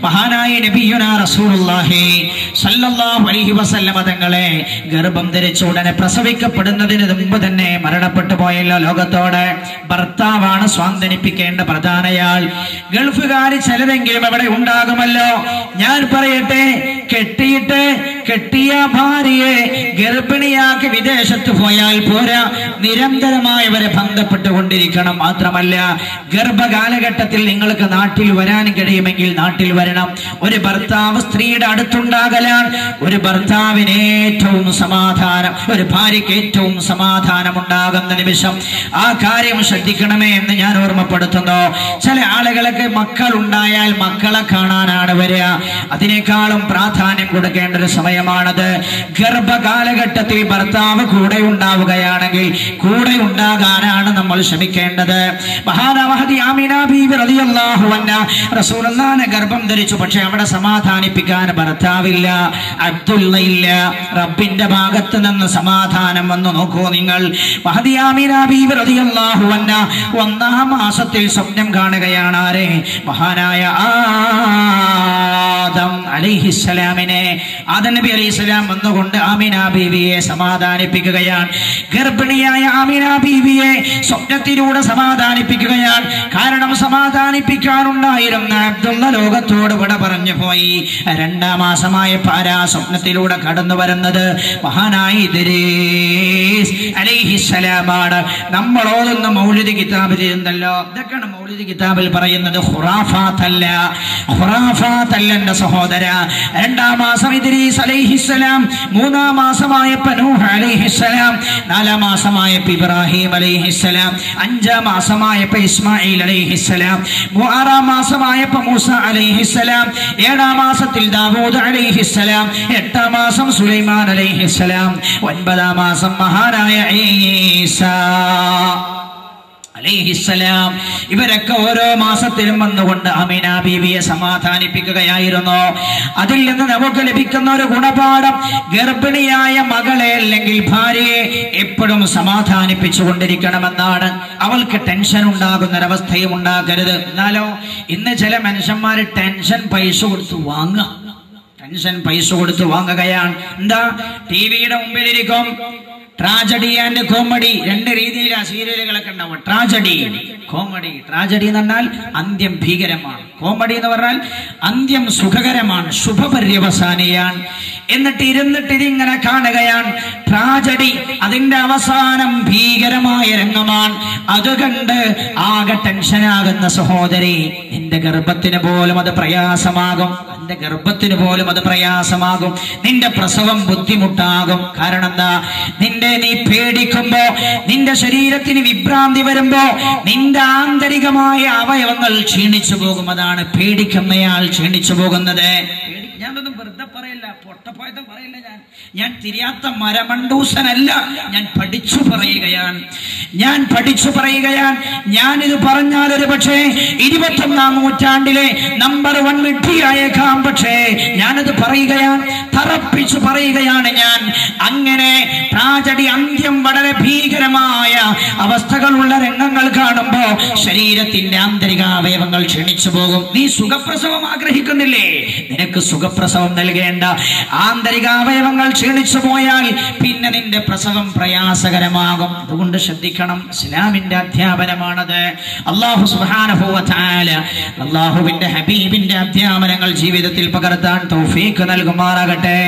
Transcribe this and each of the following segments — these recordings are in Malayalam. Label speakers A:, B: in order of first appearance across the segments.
A: മഹാനായ നബിയുനാ റസൂലുള്ളാഹി സ്വല്ലല്ലാഹു അലൈഹി വസല്ലമ തങ്ങളെ ഗർഭം ധരിച്ച ഉടനെ പ്രസവിക്കപ്പെടുന്നതിന് മുമ്പ് തന്നെ മരണപ്പെട്ടു പോയല്ലോ ലോകത്തോട്. ഭർത്താവാണ് സ്വാന്തനിപ്പിക്കേണ്ട പ്രധാനയാൾ. ഗൾഫുകാർ ചിലരെങ്കിലും അവിടെ ഉണ്ടാകുമല്ലോ. ഞാൻ പറയട്ടെ, കെട്ടിയ ഭാര്യയെ ഗർഭിണിയാക്കി വിദേശത്ത് പോയാൽ പോരാ, നിരന്തരമായി അവരെ ബന്ധപ്പെട്ടുകൊണ്ടിരിക്കണം. മാത്രമല്ല, ഗർഭകാലഘട്ടത്തിൽ നിങ്ങൾക്ക് നാട്ടിൽ വരാൻ കഴിയുമെങ്കിൽ നാട്ടിൽ വരണം. ഒരു ഭർത്താവ് സ്ത്രീയുടെ അടുത്തുണ്ടാകലാണ് ഒരു ഭർത്താവിന് ഏറ്റവും സമാധാനം, ഒരു ഭാര്യയ്ക്ക് ഏറ്റവും സമാധാനം ഉണ്ടാകുന്ന നിമിഷം. ആ കാര്യം ശ്രദ്ധിക്കണമേ എന്ന് ഞാൻ ഓർമ്മപ്പെടുത്തുന്നു. ചില ആളുകൾക്ക് മക്കൾ ഉണ്ടായാൽ മക്കളെ കാണാനാണ് വരിക. അതിനേക്കാളും പ്രാധാന്യം കൊടുക്കേണ്ട ഒരു സമയമാണത്. ഗർഭകാലഘട്ടത്തിൽ ഭർത്താവ് കൂടെ ഉണ്ടാവുകയാണെങ്കിൽ കൂടെ ഉണ്ടാകാനാണ് നമ്മൾ ശ്രമിക്കേണ്ടത്. മഹാനവഹദി ആമിന ബീവി റളിയല്ലാഹു അൻഹ റസൂലുള്ളാഹിനെ ഗർഭം ധരിച്ചു. പക്ഷെ അവിടെ സമാധാനിപ്പിക്കാൻ ഭർത്താവില്ല, അബ്ദുള്ള ഇല്ല. റബ്ബിന്റെ ഭാഗത്ത് നിന്ന് സമാധാനം വന്നു. നോക്കൂ നിങ്ങൾ, മഹദി ആമിന ബീവി റളിയല്ലാഹു അൻഹ 1-ാം മാസത്തിൽ സ്വപ്നം കാണുകയാണ്. ആരെ? മഹാനായ ആദം അലൈഹിസ്സലാമിനെ. ആദം നബി അലൈഹിസ്സലാം വന്നുകൊണ്ട് ആമിന ബീവിയെ സമാധാനിപ്പിക്കുകയാണ്. ഗർഭിണിയായ ആമിന ബീവിയെ സ്വപ്നത്തിലൂടെ സമാധാനിപ്പിക്കുകയാണ്. കാരണം സമാധാനിപ്പിക്കാനുണ്ടായിരുന്ന അബ്ദുള്ള ലോകത്തോട് വിട പറഞ്ഞു പോയി. 2-ാം മാസമായ പാരാ സ്വപ്നത്തിലൂടെ കടന്നു വരുന്നത് മഹാനായ ഇദ്രീസ് അലൈഹിസ്സലാമാണ്. നമ്മൾ ഓതുന്ന മൗലിദ് കിതാബിൽ ഇരുന്നല്ലോ, ഇതൊക്കെയാണ് മൗലിദ് കിതാബിൽ പറയുന്നത്. ഖുറാഫാത്തല്ല, ഖുറാഫാത്തല്ല എന്റെ സഹോദര. 2-ാം മാസം ഇദ്രീസ് അലൈഹിസ്സലാം, 3-ാം മാസമായപ്പോ നൂഹ് അലൈഹിസ്സലാം, 4-ാം മാസമായപ്പോ ഇബ്രാഹിം അലൈഹിസ്സലാം, 5-ാം മാസമായപ്പോ ഇസ്മായിൽ അലൈഹിസ്സലാം, 6-ാം മാസമായപ്പോ മൂസ അലൈഹിസ്സലാം, 7-ാം മാസത്തിൽ ദാവൂദ് അലൈഹിസ്സലാം, 8-ാം മാസം സുലൈമാൻ അലൈഹിസ്സലാം, 9-ാം മാസം മഹാനായ ഈസാ അലൈഹിസ്സലാം. ഇവരൊക്കെ ഓരോ മാസത്തിലും വന്നുകൊണ്ട് ആമിന ബീവിയെ സമാധാനിപ്പിക്കുകയായിരുന്നു. അതിൽ നിന്ന് നമുക്ക് ലഭിക്കുന്ന ഒരു ഗുണപാഠം, ഗർഭിണിയായ മകളെ അല്ലെങ്കിൽ ഭാര്യയെ എപ്പോഴും സമാധാനിപ്പിച്ചു കൊണ്ടിരിക്കണമെന്നാണ്. അവൾക്ക് ടെൻഷൻ ഉണ്ടാകുന്നൊരവസ്ഥയും ഉണ്ടാകരുത്. എന്നാലോ ഇന്ന് ചില മനുഷ്യന്മാര് ടെൻഷൻ പൈസ കൊടുത്ത് വാങ്ങുകയാണ്. എന്താ? ടിവിയുടെ മുമ്പിലിരിക്കും. ട്രാജഡി ആൻഡ് കോമഡി, 2 രീതിയിലാണ് സീരിയലുകളൊക്കെ ഉണ്ടാവും. Tragedy, comedy. ട്രാജഡി എന്ന് പറഞ്ഞാൽ അന്ത്യം ഭീകരമാണ്, കോമഡി എന്ന് പറഞ്ഞാൽ അന്ത്യം സുഖകരമാണ്, ശുഭപര്യവസാനിയാണ്. എന്നിട്ട് ഇതിങ്ങനെ കാണുകയാണ്. ട്രാജഡി, അതിന്റെ അവസാനം ഭീകരമായ രംഗമാണ്. അത് കണ്ട് ആകെ ടെൻഷനാകുന്ന സഹോദരി, നിന്റെ ഗർഭത്തിന് പോലും അത് പ്രയാസമാകും, നിന്റെ പ്രസവം ബുദ്ധിമുട്ടാകും. കാരണം എന്താ? നീ പേടിക്കുമ്പോ, നിന്റെ ശരീരത്തിന് വിഭ്രാന്തി വരുമ്പോ നിന്റെ ആന്തരികമായ അവയവങ്ങൾ ക്ഷീണിച്ചു പോകും. അതാണ് പേടിക്കുന്നയാൾ ക്ഷീണിച്ചു പോകുന്നത്. ഞാനൊന്നും വെറുതെ പറയില്ല, പൊട്ടപ്പോയതും പറയില്ല. ഞാൻ തിരിയാത്ത മരമണ്ടൂസനല്ല, ഞാൻ പഠിച്ചു പറയുകയാണ്. ഞാനിത് പറഞ്ഞാൽ ഒരു പക്ഷേ 21-ാം നൂറ്റാണ്ടിലെ നമ്പർ 1 വിഡ്ഢിയായേക്കാം. പക്ഷേ ഞാനത് പറയുകയാണ്, തറപ്പിച്ചു പറയുകയാണ് ഞാൻ. അങ്ങനെ ട്രാജഡി, അന്ത്യം വളരെ ഭീകരമായ അവസ്ഥകളുള്ള രംഗങ്ങൾ കാണുമ്പോ ശരീരത്തിന്റെ ആന്തരിക അവയവങ്ങൾ ക്ഷണിച്ചു പോകും. നീ സുഖപ്രസവം ആഗ്രഹിക്കുന്നില്ലേ? നിനക്ക് സുഖപ്രസവം നൽകേണ്ട ആന്തരിക അവയവങ്ങൾ ക്ഷീണിച്ചു പോയാൽ പിന്നെ നിന്റെ പ്രസവം പ്രയാസകരമാകും. അതുകൊണ്ട് ശ്രദ്ധിക്കണം. ഇസ്ലാമിന്റെ അധ്യാപനമാണത്. അല്ലാഹു സുബ്ഹാനഹു വ തആല അല്ലാഹുവിന്റെ ഹബീബിന്റെ അധ്യാപനങ്ങൾ ജീവിതത്തിൽ പകർത്താൻ തൗഫീഖ് നൽകുമാറാകട്ടെ.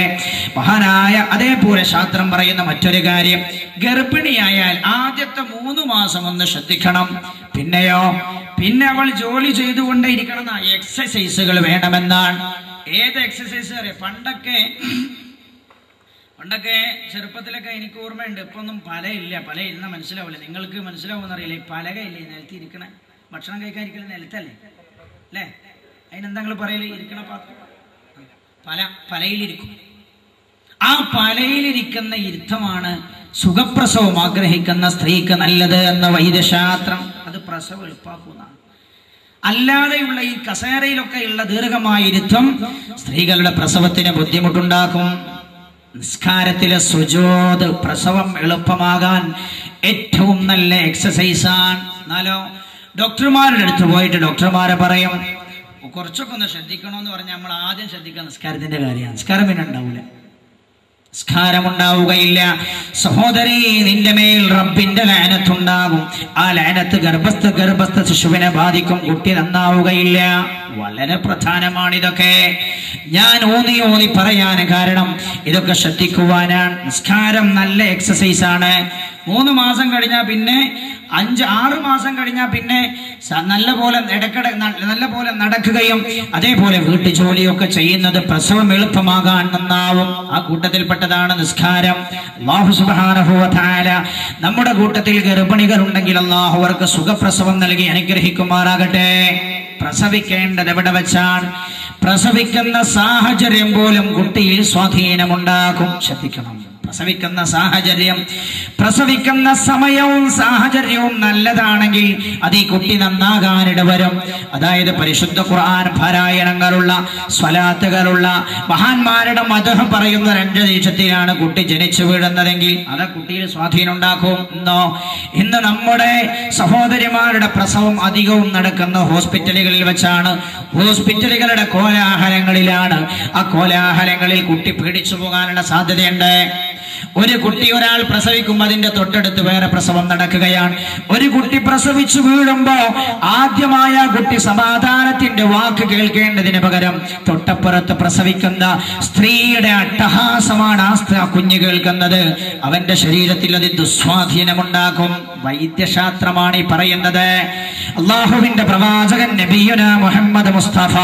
A: മഹാനായ അതേപോലെ ശാസ്ത്രം പറയുന്ന മറ്റൊരു കാര്യം, ഗർഭിണിയായാൽ ആദ്യത്തെ 3 മാസം ഒന്ന് ശ്രദ്ധിക്കണം. പിന്നെ അവൾ ജോലി ചെയ്തുകൊണ്ടേ ഇരിക്കണം. എക്സസൈസുകൾ വേണമെന്നാണ്. ഏത് എക്സസൈസ് അറിയാം? പണ്ടൊക്കെ ചെറുപ്പത്തിലൊക്കെ എനിക്ക് ഓർമ്മയുണ്ട്. ഇപ്പൊ ഒന്നും പലയില്ല മനസ്സിലാവില്ല. നിങ്ങൾക്ക് മനസ്സിലാവുമെന്ന് അറിയില്ല. ഈ പലകയില്ലേ നിലത്തി ഇരിക്കണ, ഭക്ഷണം കഴിക്കാൻ ഇരിക്കണ നിലത്തല്ലേ അല്ലേ? അതിനെന്താ നിങ്ങൾ പറയല്? ഇരിക്കണ പാത്രം പലയിലിരിക്കും. ആ പലയിലിരിക്കുന്ന ഇരുത്തമാണ് സുഖപ്രസവം ആഗ്രഹിക്കുന്ന സ്ത്രീക്ക് നല്ലത് എന്ന വൈദ്യശാസ്ത്രം. അത് പ്രസവം എളുപ്പാക്കുന്നതാണ്. അല്ലാതെയുള്ള ഈ കസേരയിലൊക്കെ ഉള്ള ദീർഘമായ ഇരുത്തം സ്ത്രീകളുടെ പ്രസവത്തിന് ബുദ്ധിമുട്ടുണ്ടാക്കും. നിസ്കാരത്തിലെ സുജൂദ് പ്രസവം എളുപ്പമാകാൻ ഏറ്റവും നല്ല എക്സസൈസാണ്. എന്നാലോ ഡോക്ടർമാരുടെ അടുത്ത് പോയിട്ട് ഡോക്ടർമാരെ പറയും, കുറച്ചൊക്കെ ഒന്ന് ശ്രദ്ധിക്കണമെന്ന് പറഞ്ഞാൽ നമ്മൾ ആദ്യം ശ്രദ്ധിക്കുക നിസ്കാരത്തിന്റെ കാര്യമാണ്. നിസ്കാരം പിന്നെ ഉണ്ടാവില്ല, നിസ്കാരമുണ്ടാവുകയില്ല. സഹോദരി, നിന്റെ മേൽ റബ്ബിന്റെ ലഅനത്തുണ്ടാകും. ആ ലഅനത്ത് ഗർഭസ്ഥ ശിശുവിനെ ബാധിക്കും. കുട്ടി നന്നാവുകയില്ല. വളരെ പ്രധാനമാണിതൊക്കെ. ഞാൻ ഊന്നി പറയാൻ കാരണം ഇതൊക്കെ ശ്രദ്ധിക്കുവാനാണ്. നിസ്കാരം നല്ല എക്സസൈസ് ആണ്. 3 മാസം കഴിഞ്ഞാൽ പിന്നെ 5-6 മാസം കഴിഞ്ഞാൽ പിന്നെ നല്ലപോലെ നടക്കുകയും അതേപോലെ വീട്ടു ജോലിയൊക്കെ ചെയ്യുന്നത് പ്രസവം എളുപ്പമാകാൻ നന്നാവും. ആ കൂട്ടത്തിൽപ്പെട്ടതാണ് നിസ്കാരം. അല്ലാഹു സുബ്ഹാനഹു വ തആല നമ്മുടെ കൂട്ടത്തിൽ ഗർഭിണികൾ ഉണ്ടെങ്കിൽ അല്ലാഹു അവർക്ക് സുഖപ്രസവം നൽകി അനുഗ്രഹിക്കുമാറാകട്ടെ. പ്രസവിക്കേണ്ടത് എവിടെ വെച്ചാണ്? പ്രസവിക്കുന്ന സാഹചര്യം പോലും കുട്ടിയിൽ സ്വാധീനമുണ്ടാക്കും. ശ്രദ്ധിക്കണം. പ്രസവിക്കുന്ന സമയവും സാഹചര്യവും നല്ലതാണെങ്കിൽ അത് ഈ കുട്ടി നന്നാകാനിട വരും. അതായത് പരിശുദ്ധ ഖുർആൻ പാരായണങ്ങളുള്ള, സ്വലാത്തുകളുള്ള, മഹാന്മാരുടെ മദ്ഹ് പറയുന്ന അന്തരീക്ഷത്തിലാണ് കുട്ടി ജനിച്ചു വീഴുന്നതെങ്കിൽ അത് കുട്ടിയിൽ സ്വാധീനം ഉണ്ടാക്കും. ഇന്ന് നമ്മുടെ സഹോദരിമാരുടെ പ്രസവം അധികവും നടക്കുന്ന ഹോസ്പിറ്റലുകളിൽ വെച്ചാണ്. ഹോസ്പിറ്റലുകളുടെ കോലാഹലങ്ങളിലാണ്. ആ കോലാഹലങ്ങളിൽ കുട്ടി പേടിച്ചു പോകാനുള്ള സാധ്യതയുണ്ട്. ഒരു കുട്ടി ഒരാൾ പ്രസവിക്കുമ്പോൾ അതിന്റെ തൊട്ടടുത്ത് വേറെ പ്രസവം നടക്കുകയാണ്. ഒരു കുട്ടി പ്രസവിച്ചു വീഴുമ്പോ ആദ്യമായ കുട്ടി സമാധാനത്തിന്റെ വാക്ക് കേൾക്കേണ്ടതിന് പകരം തൊട്ടപ്പുറത്ത് പ്രസവിക്കുന്ന സ്ത്രീയുടെ അട്ടഹാസമാണ് ആ കുഞ്ഞ് കേൾക്കുന്നത്. അവന്റെ ശരീരത്തിൽ അത് ദുസ്വാധീനമുണ്ടാക്കും. വൈദ്യശാസ്ത്രമാണ് ഈ പറയുന്നത്. അല്ലാഹുവിന്റെ പ്രവാചകൻ നബിയുനാ മുഹമ്മദ് മുസ്തഫ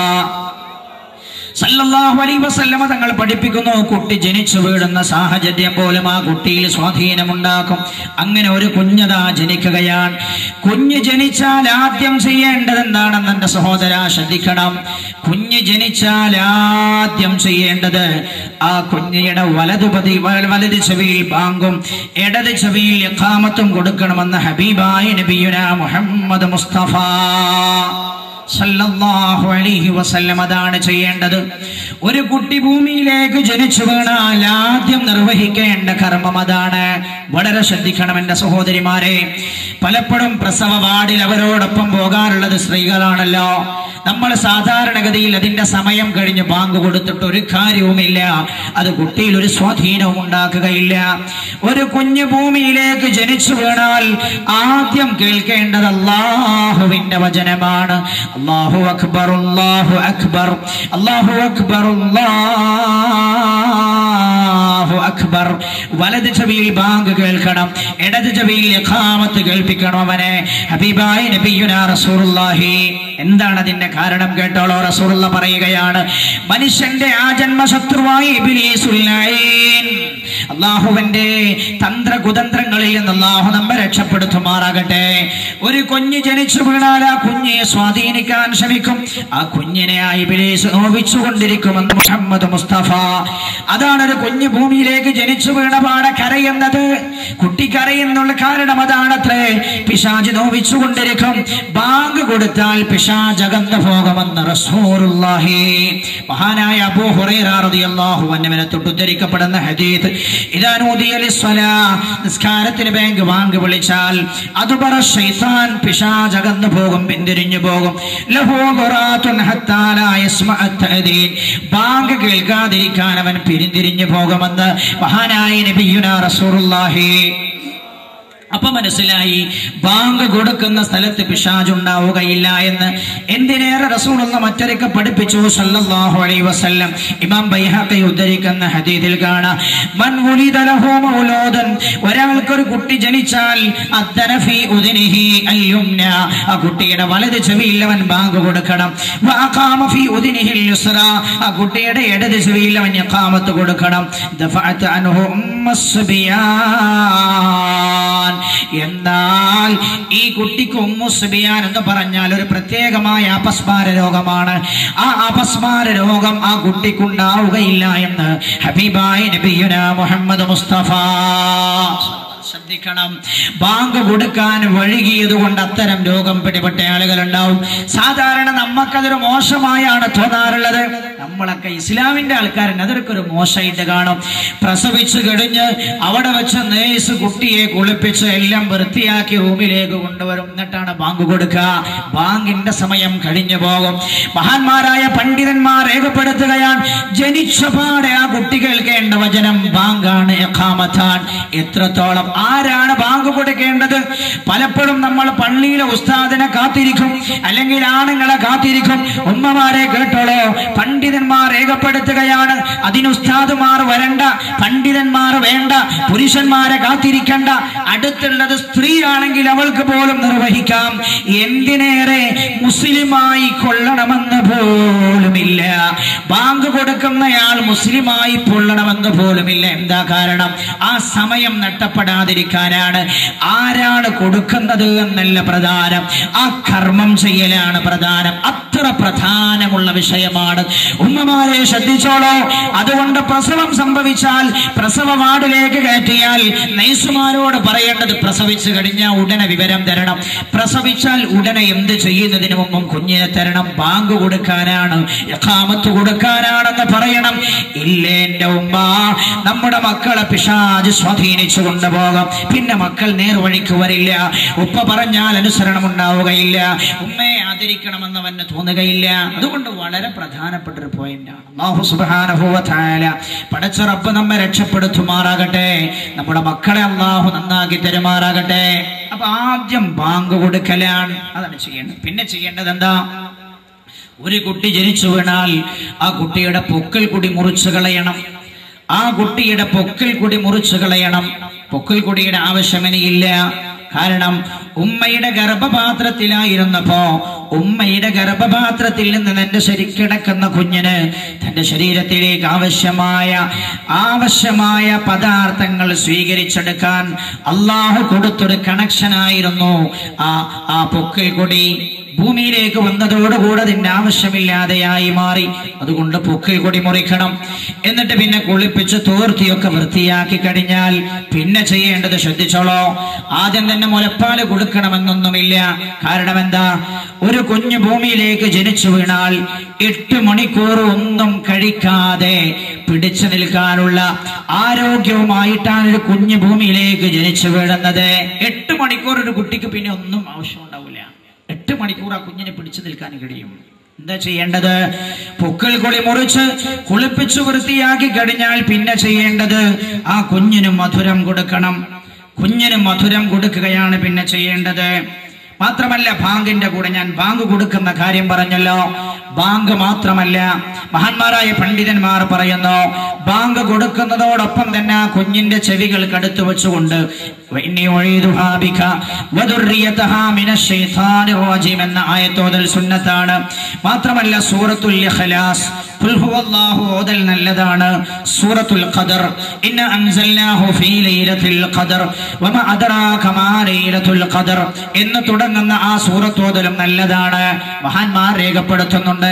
A: സല്ലല്ലാഹു അലൈഹി വസല്ലമ തങ്ങൾ പഠിപ്പിക്കുന്നു, കുട്ടി ജനിച്ചു വീഴുന്ന സാഹചര്യം പോലും ആ കുട്ടിയിൽ സ്വാധീനമുണ്ടാക്കും. അങ്ങനെ ഒരു കുഞ്ഞതാ ജനിക്കുകയാണ്. കുഞ്ഞ് ജനിച്ചാൽ ആദ്യം ചെയ്യേണ്ടത് എന്താണെന്ന് എന്റെ സഹോദര ശ്രദ്ധിക്കണം. കുഞ്ഞ് ജനിച്ചാൽ ആദ്യം ചെയ്യേണ്ടത് ആ കുഞ്ഞിയുടെ വലത് ചെവിയിൽ ബാങ്കും ഇടത് ചെവിയിൽ ഇഖാമത്തും കൊടുക്കണമെന്ന് ഹബീബായ നബിയുനാ മുഹമ്മദ് മുസ്തഫ സല്ലല്ലാഹു അലൈഹി വസല്ലം അതാണ് ചെയ്യേണ്ടത്. ഒരു കുട്ടി ഭൂമിയിലേക്ക് ജനിച്ചു വീണാൽ ആദ്യം നിർവഹിക്കേണ്ട കർമ്മം അതാണ്. വളരെ ശ്രദ്ധിക്കണം എന്റെ സഹോദരിമാരെ. പലപ്പോഴും പ്രസവ വാർഡിൽ അവരോടൊപ്പം പോകാറുള്ളത് സ്ത്രീകളാണല്ലോ. നമ്മൾ സാധാരണഗതിയിൽ അതിന്റെ സമയം കഴിഞ്ഞ് ബാങ്ക് കൊടുത്തിട്ട് ഒരു കാര്യവുമില്ല. അത് കുട്ടിയിൽ ഒരു സ്വാധീനവും ഉണ്ടാക്കുകയില്ല. ഒരു കുഞ്ഞു ഭൂമിയിലേക്ക് ജനിച്ചു വീണാൽ ആദ്യം കേൾക്കേണ്ടത് അല്ലാഹുവിന്റെ വചനമാണ്. അല്ലാഹു അക്ബർ, അല്ലാഹു അക്ബർ, അല്ലാഹു അക്ബർ, അല്ലാഹു അക്ബർ. വലത് ചെവിയിൽ ബാങ്ക് കേൾക്കണം, ഇടത് ചെവിയിൽ ഇഖാമത്ത് കേൾപ്പിക്കണം. അവനെ ഹബീബായ നബിയുനാ റസൂലുള്ളാഹി. എന്താണ് അതിന്റെ കാരണം കേട്ടോളൂ. റസൂലുള്ള പറയുകയാണ്, മനുഷ്യന്റെ ആജന്മ ശത്രുവായി ഇബ്ലീസുൽ ലഈൻ, അല്ലാഹുവിന്റെ തന്ത്രകുതന്ത്രങ്ങളിൽ നിന്ന് അല്ലാഹു നമ്മെ രക്ഷപ്പെടുത്തുമാറാകട്ടെ. ഒരു കുഞ്ഞ് ജനിച്ചു വീണാൽ ആ കുഞ്ഞിനെ സ്വാധീനിക്കാൻ ശ്രമിക്കും. ആ കുഞ്ഞിനെ ആ ഇബ്ലീസ് നോവിച്ചുകൊണ്ടിരിക്കുമെന്ന് മുഹമ്മദ് മുസ്തഫ. അതാണ് ഒരു കുഞ്ഞ് ഭൂമിയിലേക്ക് ജനിച്ചു വീണ പാടെ കരയുന്നത്. കുട്ടി കരയുന്നുള്ള കാരണം അതാണത്രേ. പിശാച് നോവിച്ചുകൊണ്ടിരിക്കും. ബാങ്ക് കൊടുത്താൽ പിശാച് അകന്നു പോകുമെന്ന് റസൂലുള്ളാഹി. മഹാനായ അബൂ ഹുറൈറ റളിയല്ലാഹു അൻഹുവിനെ തൊട്ട് ഉദ്ധരിക്കപ്പെടുന്ന ഹദീസ്, ഇദാ നൂദിയ ലിസ്സലാ, നിസ്കാരത്തിന് ബാങ്ക് വിളിച്ചാൽ അതുപറ ശൈത്താൻ പിശാച് അകന്നു പോകും, പിന്തിരിഞ്ഞു പോകും. ലഹു ഖുറാത്തുൻ ഹത്താ ലാ യസ്മഅ തഅദീൻ, ബാങ്ക് കേൾക്കാതിരിക്കാൻ അവൻ പിന്തിരിഞ്ഞു പോകുമെന്ന് മഹാനായ നബിയുനാ റസൂലുള്ളാഹി. അപ്പൊ മനസ്സിലായി, ബാങ്ക് കൊടുക്കുന്ന സ്ഥലത്ത് പിശാച് ഉണ്ടാവുകയില്ല എന്ന്. എന്തിനേറെ റസൂലുള്ള മറ്റൊരിക്കൽ പഠിപ്പിച്ചു സല്ലല്ലാഹു അലൈഹി വസല്ലം. ഇമാം ബൈഹഖി ഉദ്ധരിക്കുന്ന ഹദീസിൽ കാണാം, മൻ വുലിദ ലഹു മൗലൂദൻ, ഒരാൾക്കൊരു കുട്ടി ജനിച്ചാൽ അദ്ദന ഫീ ഉദ്നിഹി അൽയുംന, ആ കുട്ടിയുടെ വലത് ചെവിയിൽ അവൻ ബാങ്ക് കൊടുക്കണം. വഅഖാമ ഫീ ഉദ്നിഹി അൽയുസ്റാ, ആ കുട്ടിയുടെ ഇടത് ചെവിയിൽ അവൻ ഇഖാമത്ത് കൊടുക്കണം. ദഫഅത അൻഹു ഉമ്മുസ്ബിയാൻ. എന്നാൽ ഈ കുട്ടിക്ക് ഉമ്മുസ്ബിയാൻ എന്ന് പറഞ്ഞാൽ ഒരു പ്രത്യേകമായ അപസ്മാര രോഗമാണ്. ആ അപസ്മാര രോഗം ആ കുട്ടിക്കുണ്ടാവുകയില്ല എന്ന് ഹബീബായ നബിയുനാ മുഹമ്മദ് മുസ്തഫ ശ്രദ്ധിക്കണം. ബാങ്ക് കൊടുക്കാൻ വഴുകിയത് കൊണ്ട് അത്തരം രോഗം പിടിപെട്ട ആളുകളുണ്ടാവും. സാധാരണ നമുക്കതൊരു മോശമായാണ് തോന്നാറുള്ളത്. നമ്മളൊക്കെ ഇസ്ലാമിന്റെ ആൾക്കാരൻ അതൊക്കെ ഒരു മോശമായിട്ട് കാണും. പ്രസവിച്ചു കഴിഞ്ഞ് അവിടെ വെച്ച് നേഴ്സ് കുട്ടിയെ കുളിപ്പിച്ച് എല്ലാം വൃത്തിയാക്കി റൂമിലേക്ക് കൊണ്ടുവരും. എന്നിട്ടാണ് ബാങ്ക് കൊടുക്കുക. ബാങ്കിന്റെ സമയം കഴിഞ്ഞു പോകും. മഹാന്മാരായ പണ്ഡിതന്മാർ രേഖപ്പെടുത്തുകയാണ്, ജനിച്ചപാടെ ആ കുട്ടി കേൾക്കേണ്ട വചനം ബാങ്കാണ്, ഇഖാമത്താണ്. എത്രത്തോളം ആരാണ് ബാങ്ക് കൊടുക്കേണ്ടത്? പലപ്പോഴും നമ്മൾ പള്ളിയിലെ ഉസ്താദിനെ കാത്തിരിക്കും, അല്ലെങ്കിൽ ആണുങ്ങളെ കാത്തിരിക്കും. ഉമ്മമാരെ കേട്ടോളോ, പണ്ഡിതന്മാർ രേഖപ്പെടുത്തുകയാണ്, അതിന് ഉസ്താദുമാർ വരണ്ട, പണ്ഡിതന്മാർ വേണ്ട, പുരുഷന്മാരെ കാത്തിരിക്കണ്ട. അടുത്തുള്ളത് സ്ത്രീയാണെങ്കിൽ അവൾക്ക് പോലും നിർവഹിക്കാം. എന്തിനേറെ മുസ്ലിമായി കൊള്ളണമെന്ന് പോലുമില്ല. ബാങ്ക് കൊടുക്കുന്നയാൾ മുസ്ലിമായി കൊള്ളണമെന്ന് പോലുമില്ല. എന്താ കാരണം? ആ സമയം നഷ്ടപ്പെടാതിരിക്കാനാണ്. ആരാണ് കൊടുക്കുന്നത് എന്നല്ല പ്രധാനം, ആ കർമ്മം ചെയ്യലാണ് പ്രധാനം. അത്ര പ്രധാനമുള്ള വിഷയമാണ്. ഉമ്മമാരെ ശ്രദ്ധിച്ചോളൂ. അതുകൊണ്ട് പ്രസവം സംഭവിച്ചാൽ, പ്രസവ വാർഡിലേക്ക് കയറ്റിയാൽ നഴ്സുമാരോട് പറയേണ്ടത്, പ്രസവിച്ചു കഴിഞ്ഞാൽ ഉടനെ വിവരം തരണം. പ്രസവിച്ചാൽ ഉടനെ എന്ത് ചെയ്യുന്നതിന് മുമ്പും കുഞ്ഞിനെ തരണം. ബാങ്ക് കൊടുക്കാനാണ്, ഇഖാമത്ത് കൊടുക്കാനാണെന്ന് പറയണം. ഇല്ലേ എന്റെ ഉമ്മ, നമ്മുടെ മക്കളെ പിശാച് സ്വാധീനിച്ചു കൊണ്ടുപോകാം. പിന്നെ മക്കൾ നേർവഴിക്ക് വരില്ല. ഉപ്പ പറഞ്ഞാൽ അനുസരണം ഉണ്ടാവുകയില്ല. ഉമ്മയെ ആദരിക്കണമെന്നവന് തോന്നുകയില്ല. അതുകൊണ്ട് വളരെ പ്രധാനപ്പെട്ട ഒരു പോയിന്റാണ്. അല്ലാഹു സുബ്ഹാനഹു വ തആല പടച്ച റബ്ബ് നമ്മെ രക്ഷപ്പെടുത്തുമാറാകട്ടെ. നമ്മുടെ മക്കളെ അല്ലാഹു നന്നാക്കി തരുമാറാകട്ടെ. അപ്പൊ ആദ്യം ബാങ്ക് കൊടുക്കലാണ്, അതാണ് ചെയ്യേണ്ടത്. പിന്നെ ചെയ്യേണ്ടത് എന്താ? ഒരു കുട്ടി ജനിച്ചു വീണാൽ ആ കുട്ടിയുടെ പൊക്കിൾ കുടി മുറിച്ചു കളയണം. ആ കുട്ടിയുടെ പൊക്കിൾ കുടി മുറിച്ചു കളയണം. പൊക്കിൾ കുടിയുടെ ആവശ്യമിനിയില്ല. കാരണം ഉമ്മയുടെ ഗർഭപാത്രത്തിലായിരുന്നപ്പോ ഉമ്മയുടെ ഗർഭപാത്രത്തിൽ നിന്ന് തന്റെ ശരിക്കിടക്കുന്ന കുഞ്ഞിന് തന്റെ ശരീരത്തിലേക്ക് ആവശ്യമായ പദാർത്ഥങ്ങൾ സ്വീകരിച്ചെടുക്കാൻ അള്ളാഹു കൊടുത്തൊരു കണക്ഷനായിരുന്നു ആ പൊക്കിൾ കൊടി. ഭൂമിയിലേക്ക് വന്നതോടുകൂടെ അതിന്റെ ആവശ്യമില്ലാതെയായി മാറി. അതുകൊണ്ട് പൊക്കിൾ കൊടി മുറിക്കണം. എന്നിട്ട് പിന്നെ കുളിപ്പിച്ച് തോർത്തിയൊക്കെ വൃത്തിയാക്കി കഴിഞ്ഞാൽ പിന്നെ ചെയ്യേണ്ടത് ശ്രദ്ധിച്ചോളോ. ആദ്യം തന്നെ മുലപ്പാല് കൊടുക്കണമെന്നൊന്നുമില്ല. കാരണം എന്താ? ഒരു കുഞ്ഞ് ഭൂമിയിലേക്ക് ജനിച്ചു വീണാൽ 8 മണിക്കൂർ ഒന്നും കഴിക്കാതെ പിടിച്ചു നിൽക്കാനുള്ള ആരോഗ്യവുമായിട്ടാണ് ഒരു കുഞ്ഞ് ഭൂമിയിലേക്ക് ജനിച്ചു വീഴുന്നത്. 8 മണിക്കൂർ ഒരു കുട്ടിക്ക് പിന്നെ ഒന്നും ആവശ്യമുണ്ടാവില്ല. 8 മണിക്കൂർ ആ കുഞ്ഞിനെ പിടിച്ചു നിൽക്കാൻ കഴിയും. എന്താ ചെയ്യേണ്ടത്? പൊക്കിൾ കൊടി മുറിച്ച് കുളിപ്പിച്ചു വൃത്തിയാക്കി കഴിഞ്ഞാൽ പിന്നെ ചെയ്യേണ്ടത് ആ കുഞ്ഞിന് മധുരം കൊടുക്കണം. കുഞ്ഞിന് മധുരം കൊടുക്കുകയാണ് പിന്നെ ചെയ്യേണ്ടത്. മാത്രമല്ല, ബാങ്കിന്റെ കൂടെ ഞാൻ ബാങ്ക് കൊടുക്കുന്ന കാര്യം പറഞ്ഞല്ലോ. ബാങ്ക് മാത്രമല്ല, മഹാന്മാരായ പണ്ഡിതന്മാർ പറയുന്നു, ബാങ്ക് കൊടുക്കുന്നതോടൊപ്പം തന്നെ ആ കുഞ്ഞിന്റെ ചെവികൾക്ക് അടുത്ത് വെച്ചുകൊണ്ട് എന്ന ആയത്തോതൽ സുന്നത്താണ്. മാത്രമല്ല, സൂറത്തുൽ ഇഖ്ലാസ്, ഖുൽ ഹുവല്ലാഹു ഓതൽ നല്ലതാണ്. സൂറത്തുൽ ഖദർ, ഇന്ന അൻസൽനാഹു ഫീ ലൈലത്തുൽ ഖദർ വമാ അദ്റാക മാ ലൈലത്തുൽ ഖദർ എന്ന് തുടങ്ങുന്ന ആ സൂറത്ത് ഓതലും നല്ലതാണ്. മഹാന്മാർ രേഖപ്പെടുത്തുന്നുണ്ട്.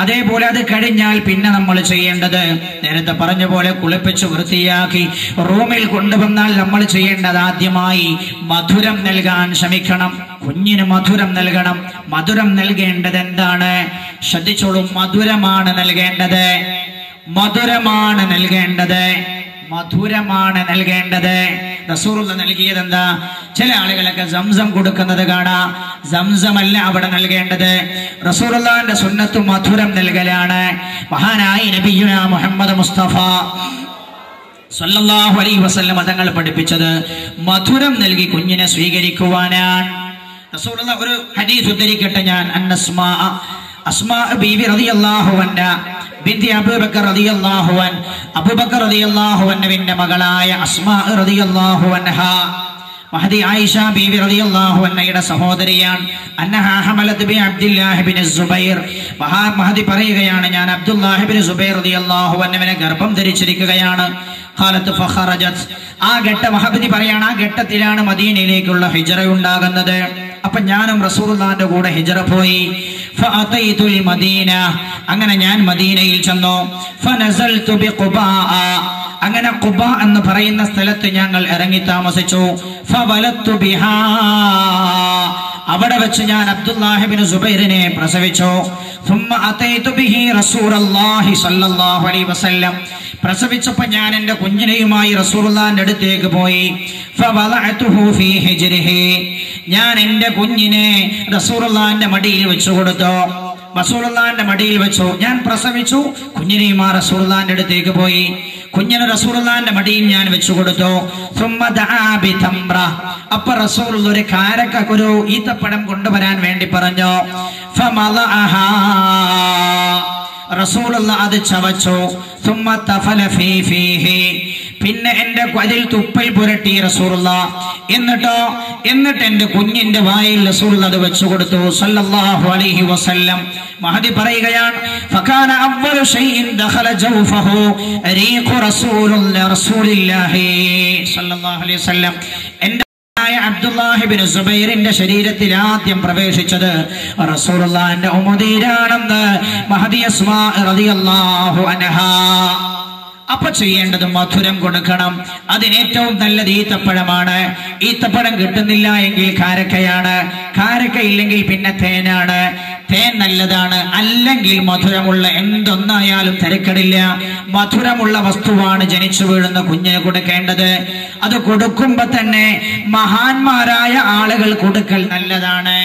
A: അതേപോലെ അത് കഴിഞ്ഞാൽ പിന്നെ നമ്മൾ ചെയ്യേണ്ടത്, നേരത്തെ പറഞ്ഞ പോലെ കുളിപ്പിച്ച് വൃത്തിയാക്കി റൂമിൽ കൊണ്ടുവന്നാൽ നമ്മൾ ചെയ്യേണ്ടത് ആദ്യമായി മധുരം നൽകാൻ ശ്രമിക്കണം. കുഞ്ഞിന് മധുരം നൽകണം. മധുരം നൽകേണ്ടത് എന്താണ്? ശ്രദ്ധിച്ചോളൂ. മധുരമാണ് നൽകേണ്ടത്. മധുരമാണ് നൽകേണ്ടത്. മധുരമാണ് നൽകേണ്ടത്. റസൂലുള്ള നൽകിയത് എന്താ? ചില ആളുകളൊക്കെ സംസം കൊടുക്കുന്നത് കാണാം. സംസമല്ല അവിടെ നൽകേണ്ടത്. റസൂലുള്ളാഹിന്റെ സുന്നത്ത് മധുരം നൽകലാണ്. മഹാനായ നബിയുനാ മുഹമ്മദ് മുസ്തഫ സല്ലല്ലാഹു അലൈഹി വസല്ലം തങ്ങൾ പഠിപ്പിച്ചത് മധുരം നൽകി കുഞ്ഞിനെ സ്വീകരിക്കുവാനാണ്. റസൂലുള്ള ഒരു ഹദീസ് ഉദ്ധരിക്കട്ടെ ഞാൻ. അസ്മാ ബീവി റളിയല്ലാഹു അൻഹ ബിൻതി അബൂബക്കർ റളിയല്ലാഹു അൻ, അബൂബക്കർ റളിയല്ലാഹു അൻഹുവിന്റെ മകളായ അസ്മാ റളിയല്ലാഹു അൻഹ മഹദി ആയിഷ ബീവി റളിയല്ലാഹു അൻഹയുടെ സഹോദരിയാണ്. അന്നഹാ ഹമലത് ബി അബ്ദുല്ലാഹി ഇബ്നു സുബൈർ. മഹദി പറയുകയാണ്, ഞാൻ അബ്ദുല്ലാഹി ഇബ്നു സുബൈർ റളിയല്ലാഹു അൻഹുവിനെ ഗർഭം ധരിച്ചിരിക്കുകയാണ്. ഖാലത്ത് ഫഖറജത്. ആ ഘട്ടം മഹദി പറയാണ്, ആ ഘട്ടത്തിലാണ് മദീനയിലേക്കുള്ള ഹിജ്റ ഉണ്ടാകുന്നത്. അപ്പൊ ഞാനും റസൂലുള്ളാഹിന്റെ കൂടെ ഹിജ്റ പോയി. ഫഅതൈതുൽ മദീന, അങ്ങനെ ഞാൻ മദീനയിൽ ചെന്നു. ഫനസൽതു ബിഖുബാ, അങ്ങനെ ഖുബ എന്ന് പറയുന്ന സ്ഥലത്ത് ഞങ്ങൾ ഇറങ്ങി താമസിച്ചു. ഫവലത്തു ബിഹാ, അവിടെ വെച്ച് ഞാൻ അബ്ദുല്ലാഹി ഇബ്നു സുബൈറിനെ പ്രസവിച്ചു. ثم اتيت به رسول الله صلى الله عليه وسلم, പ്രസവിച്ചപ്പോൾ ഞാൻ എൻ്റെ കുഞ്ഞിനെയുമായി റസൂലുള്ളാഹിന്റെ അടുത്തേക്ക് പോയി. ഫവളഅതുഹു ഫീ ഹിജ്രിഹി, ഞാൻ എൻ്റെ കുഞ്ഞിനെ റസൂലുള്ളാഹിന്റെ മടിയിൽ വെച്ചു കൊടുത്തു. റസൂലുള്ളാഹിന്റെ മടിയിൽ വെച്ചു. ഞാൻ പ്രസവിച്ചു, കുഞ്ഞിനെയുമായി റസൂലുള്ളാഹിന്റെ അടുത്തേക്ക് പോയി. കുഞ്ഞിനെ റസൂലുള്ളാഹിന്റെ മടിയിൽ ഞാൻ വെച്ചു കൊടുത്തു. ثم دعا بتمرة, അപ്പോൾ റസൂലുള്ള ഒരു കാരക്ക, ഒരു ഈത്തപ്പഴം കൊണ്ടുവരാൻ വേണ്ടി പറഞ്ഞു. فملأها, റസൂലുള്ള അത് ചവച്ചു. ثم تفل في فيه, പിന്നെ എന്റെ അതിൽ തുപ്പൽ പുരട്ടി റസൂലുള്ള. എന്നിട്ട് എന്റെ കുഞ്ഞിന്റെ വായിൽ റസൂലുള്ള അത് വെച്ചു കൊടുത്തു സല്ലല്ലാഹു അലൈഹി വസല്ലം. മഹദി പറയുകയാണ്, ഫകാന അവ്വലു ശൈഇൻ ദഖല ജൗഫഹു റീഖു റസൂലില്ലാഹി സല്ലല്ലാഹു അലൈഹി വസല്ലം. എന്റെ അബ്ദുല്ലാഹി ഇബ്നു സുബൈറിന്റെ ശരീരത്തിൽ ആദ്യം പ്രവേശിച്ചത് റസൂലുള്ളാഹിന്റെ ഉമ്മദീരാണെന്ന് മഹദി അസ്മാ റളിയല്ലാഹു അൻഹാ. അപ്പൊ ചെയ്യേണ്ടത് മധുരം കൊടുക്കണം. അതിനേറ്റവും നല്ലത് ഈത്തപ്പഴമാണ്. ഈത്തപ്പഴം കിട്ടുന്നില്ല എങ്കിൽ കാരക്കയാണ്. കാരക്ക ഇല്ലെങ്കിൽ പിന്നെ തേനാണ്. തേൻ നല്ലതാണ്. അല്ലെങ്കിൽ മധുരമുള്ള എന്തൊന്നായാലും തിരക്കടില്ല. മധുരമുള്ള വസ്തുവാണ് ജനിച്ചു വീഴുന്ന കുഞ്ഞിന് കൊടുക്കേണ്ടത്. അത് കൊടുക്കുമ്പോ തന്നെ മഹാന്മാരായ ആളുകൾ കൊടുക്കൽ നല്ലതാണ്.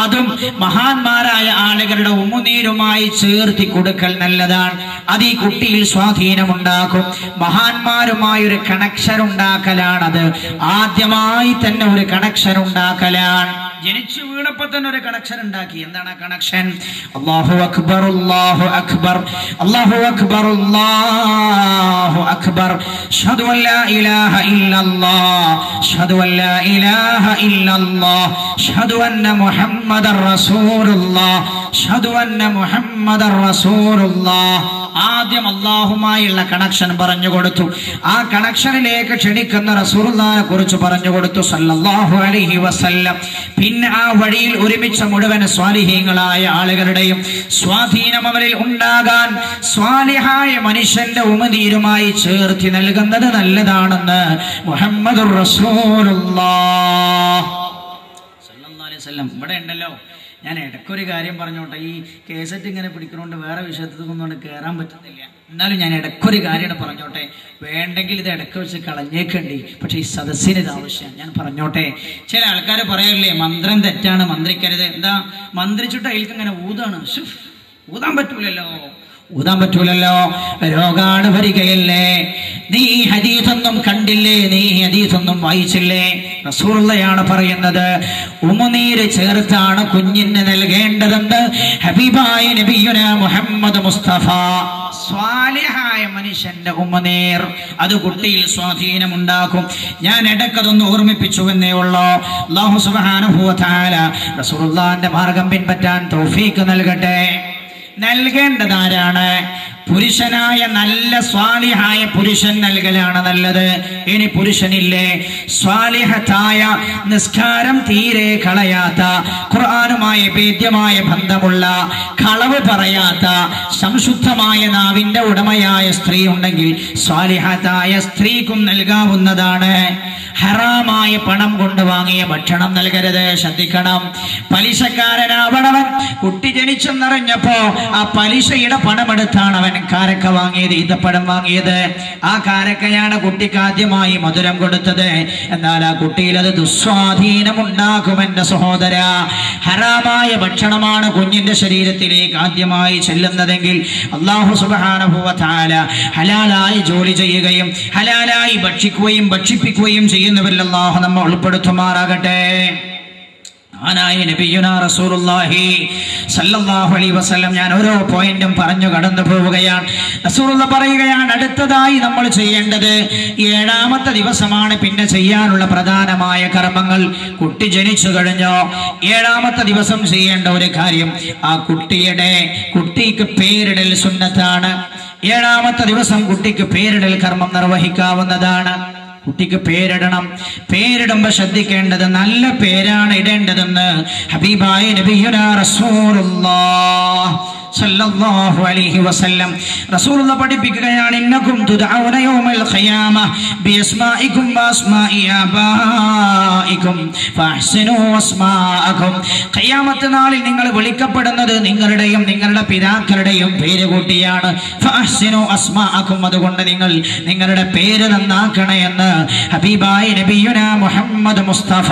A: അതും മഹാന്മാരായ ആളുകളുടെ ഉമ്മുനീരുമായി ചേർത്തി കൊടുക്കൽ നല്ലതാണ്. അത് ഈ കുട്ടിയിൽ സ്വാധീനമുണ്ടാക്കും. മഹാന്മാരുമായി ഒരു കണക്ഷൻ ഉണ്ടാക്കലാണത്. ആദ്യമായി തന്നെ ഒരു കണക്ഷൻ ഉണ്ടാക്കലാണ്. ജനിച്ചു വീണപ്പോ തന്നെ ഒരു കണക്ഷൻ ഉണ്ടാക്കി. എന്താണ് ആ കണക്ഷൻ? അല്ലാഹു അക്ബർ അല്ലാഹു അക്ബർ അല്ലാഹു അക്ബർ അല്ലാഹു അക്ബർ അഷ്ഹദു അല്ലാ ഇലാഹ ഇല്ലല്ലാഹ് അഷ്ഹദു അല്ലാ ഇലാഹ ഇല്ലല്ലാഹ് അഷ്ഹദു അന്ന മുഹമ്മദർ റസൂലുള്ളാഹ് അഷ്ഹദു അന്ന മുഹമ്മദർ റസൂലുള്ളാഹ്. ആദ്യം അല്ലാഹുമായുള്ള കണക്ഷൻ പറഞ്ഞു കൊടുത്തു. ആ കണക്ഷനിലേക്ക് ക്ഷണിക്കുന്ന റസൂലുള്ളാഹിനെ കുറിച്ച് പറഞ്ഞു കൊടുത്തു സല്ലല്ലാഹു അലൈഹി വസല്ലം. പിന്നെ ആ വഴിയിൽ ഒരുമിച്ച മുഴുവൻ സ്വാലിഹീങ്ങളായ ആളുകളുടെയും സ്വാധീനം അവരിൽ ഉണ്ടാകാൻ സ്വാലിഹായ മനുഷ്യന്റെ ഉമനീരുമായി ചേർത്തി നൽകുന്നത് നല്ലതാണെന്ന് മുഹമ്മദുർ റസൂലുള്ളാഹ് സല്ലല്ലാഹു അലൈഹി വസല്ലം. ഇവിടെ ഉണ്ടല്ലോ, ഞാൻ ഇടയ്ക്കൊരു കാര്യം പറഞ്ഞോട്ടെ. ഈ കേസറ്റ് ഇങ്ങനെ പിടിക്കുന്നതുകൊണ്ട് വേറെ വിഷയത്തിൽക്കൊന്നും കയറാൻ പറ്റുന്നില്ല. എന്നാലും ഞാൻ ഇടയ്ക്കൊരു കാര്യം പറഞ്ഞോട്ടെ. വേണ്ടെങ്കിൽ ഇത് ഇടയ്ക്ക് വെച്ച് കളഞ്ഞേക്കണ്ടി, പക്ഷെ ഈ സദസ്സിന് ഇത് ആവശ്യം. ഞാൻ പറഞ്ഞോട്ടെ. ചില ആൾക്കാർ പറയല്ലേ മന്ത്രം തെറ്റാണ്, മന്ത്രിക്കരുത്. എന്താ മന്ത്രിച്ചിട്ട് അതിൽക്ക് ഇങ്ങനെ ഊതാണ്. ഊതാൻ പറ്റൂലല്ലോ, ഊതാൻ പറ്റൂലല്ലോ. രോഗാണ് വരികയല്ലേ. നീ ഹദീസൊന്നും കണ്ടില്ലേ? നീ ഹദീസൊന്നും വായിച്ചില്ലേ? റസൂലുള്ളാഹിയാണ് പറയുന്നത്, ഉമുനീര് ചേർത്താണ് കുഞ്ഞിന് നൽകേണ്ടതെന്ന് ഹബീബായ നബിയുനാ മുഹമ്മദ് മുസ്തഫ. സ്വാലിഹായ മനുഷ്യന്റെ ഉമുനീർ അത് കുട്ടിയിൽ സ്വാധീനമുണ്ടാക്കും. ഞാൻ ഇടയ്ക്കതൊന്ന് ഓർമ്മിപ്പിച്ചു എന്നേ ഉള്ളൂ. അല്ലാഹു സുബ്ഹാനഹു വ തആല റസൂലുള്ളാഹിന്റെ മാർഗം പിൻപറ്റാൻ തൗഫീഖ് നൽകട്ടെ. നൽകേണ്ടതാരാണ്? പുരുഷനായ നല്ല സ്വാലിഹായ പുരുഷൻ നൽകലാണ് നല്ലത്. ഇനി പുരുഷനില്ലേ, സ്വാലിഹത്തായ നിസ്കാരം തീരെ കളയാത്ത, ഖുർആനുമായി ഭേദ്യമായ ബന്ധമുള്ള, കളവ് പറയാത്ത, സംശുദ്ധമായ നാവിന്റെ ഉടമയായ സ്ത്രീ ഉണ്ടെങ്കിൽ സ്വാലിഹത്തായ സ്ത്രീക്കും നൽകാവുന്നതാണ്. ഹറാമായ പണം കൊണ്ട് വാങ്ങിയ ഭക്ഷണം നൽകരുത്, ശ്രദ്ധിക്കണം. പലിശക്കാരനാവണവൻ കുട്ടി ജനിച്ചെന്നറിഞ്ഞപ്പോ ആ പലിശയുടെ പണമെടുത്താണ് അവൻ കാരക്ക വാങ്ങിയത്, ഈത്തപ്പഴം വാങ്ങിയത്. ആ കാരക്കയാണ് കുട്ടിക്ക് ആദ്യമായി മധുരം കൊടുത്തത്. എന്നാൽ ആ കുട്ടിയിൽ അത് ദുസ്വാധീനം ഉണ്ടാക്കും എന്റെ സഹോദര. ഹറാമായ ഭക്ഷണമാണ് കുഞ്ഞിന്റെ ശരീരത്തിലേക്ക് ആദ്യമായി ചെല്ലുന്നതെങ്കിൽ അല്ലാഹു സുബ്ഹാനഹു വ തആല ഹലാലായി ജോലി ചെയ്യുകയും ഹലാലായി ഭക്ഷിക്കുകയും ഭക്ഷിപ്പിക്കുകയും ചെയ്യുന്നവരിൽ അല്ലാഹു നമ്മെ ഉൾപ്പെടുത്തുമാറാകട്ടെ. ആനായി നബിയുനാ റസൂലുള്ളാഹി സല്ലല്ലാഹു അലൈഹി വസല്ലം. ഞാൻ ഓരോ പോയിന്റും പറഞ്ഞു കടന്നു പോവുകയാണ്. റസൂലുള്ളാഹി പറയുകയാണ്, അടുത്തതായി നമ്മൾ ചെയ്യേണ്ടത് 7ാമത്തെ ദിവസമാണ്. പിന്നെ ചെയ്യാനുള്ള പ്രധാനമായ കർമ്മങ്ങൾ. കുട്ടി ജനിച്ചു കഴിഞ്ഞോ 7ാമത്തെ ദിവസം ചെയ്യേണ്ട ഒരു കാര്യം, ആ കുട്ടിക്ക് പേരിടൽ സുന്നത്താണ്. 7ാമത്തെ ദിവസം കുട്ടിക്ക് പേരിടൽ കർമ്മം നിർവഹിക്കാവുന്നതാണ്. കുട്ടിക്ക് പേരിടണം. പേരിടുമ്പോ ശ്രദ്ധിക്കേണ്ടത് നല്ല പേരാണ് ഇടേണ്ടതെന്ന് ഹബീബായ നബിയുനാ റസൂലുള്ളാഹ് സല്ലല്ലാഹു അലൈഹി വസല്ലം റസൂലുള്ളാഹ് പഠിപ്പിക്കുകയാണ്, ഇന്നകും തുദഊന യൗമൽ ഖിയാമ ബിഅസ്മാഇകും വഅസ്മാഇ ആബാഇകും ഫഅഹ്സിനൂ അസ്മാഅകും. ഖിയാമത്ത് നാളിൽ നിങ്ങൾ വിളിക്കപ്പെടുന്നത് നിങ്ങളുടെയും നിങ്ങളുടെ പിതാക്കളുടെയും പേര് കൂട്ടിയാണ്. ഫഅഹ്സിനൂ അസ്മാഅകും, അതുകൊണ്ട് നിങ്ങൾ നിങ്ങളുടെ പേര് നന്നാക്കണേ എന്ന് ഹബീബായ നബിയുനാ മുഹമ്മദ് മുസ്തഫ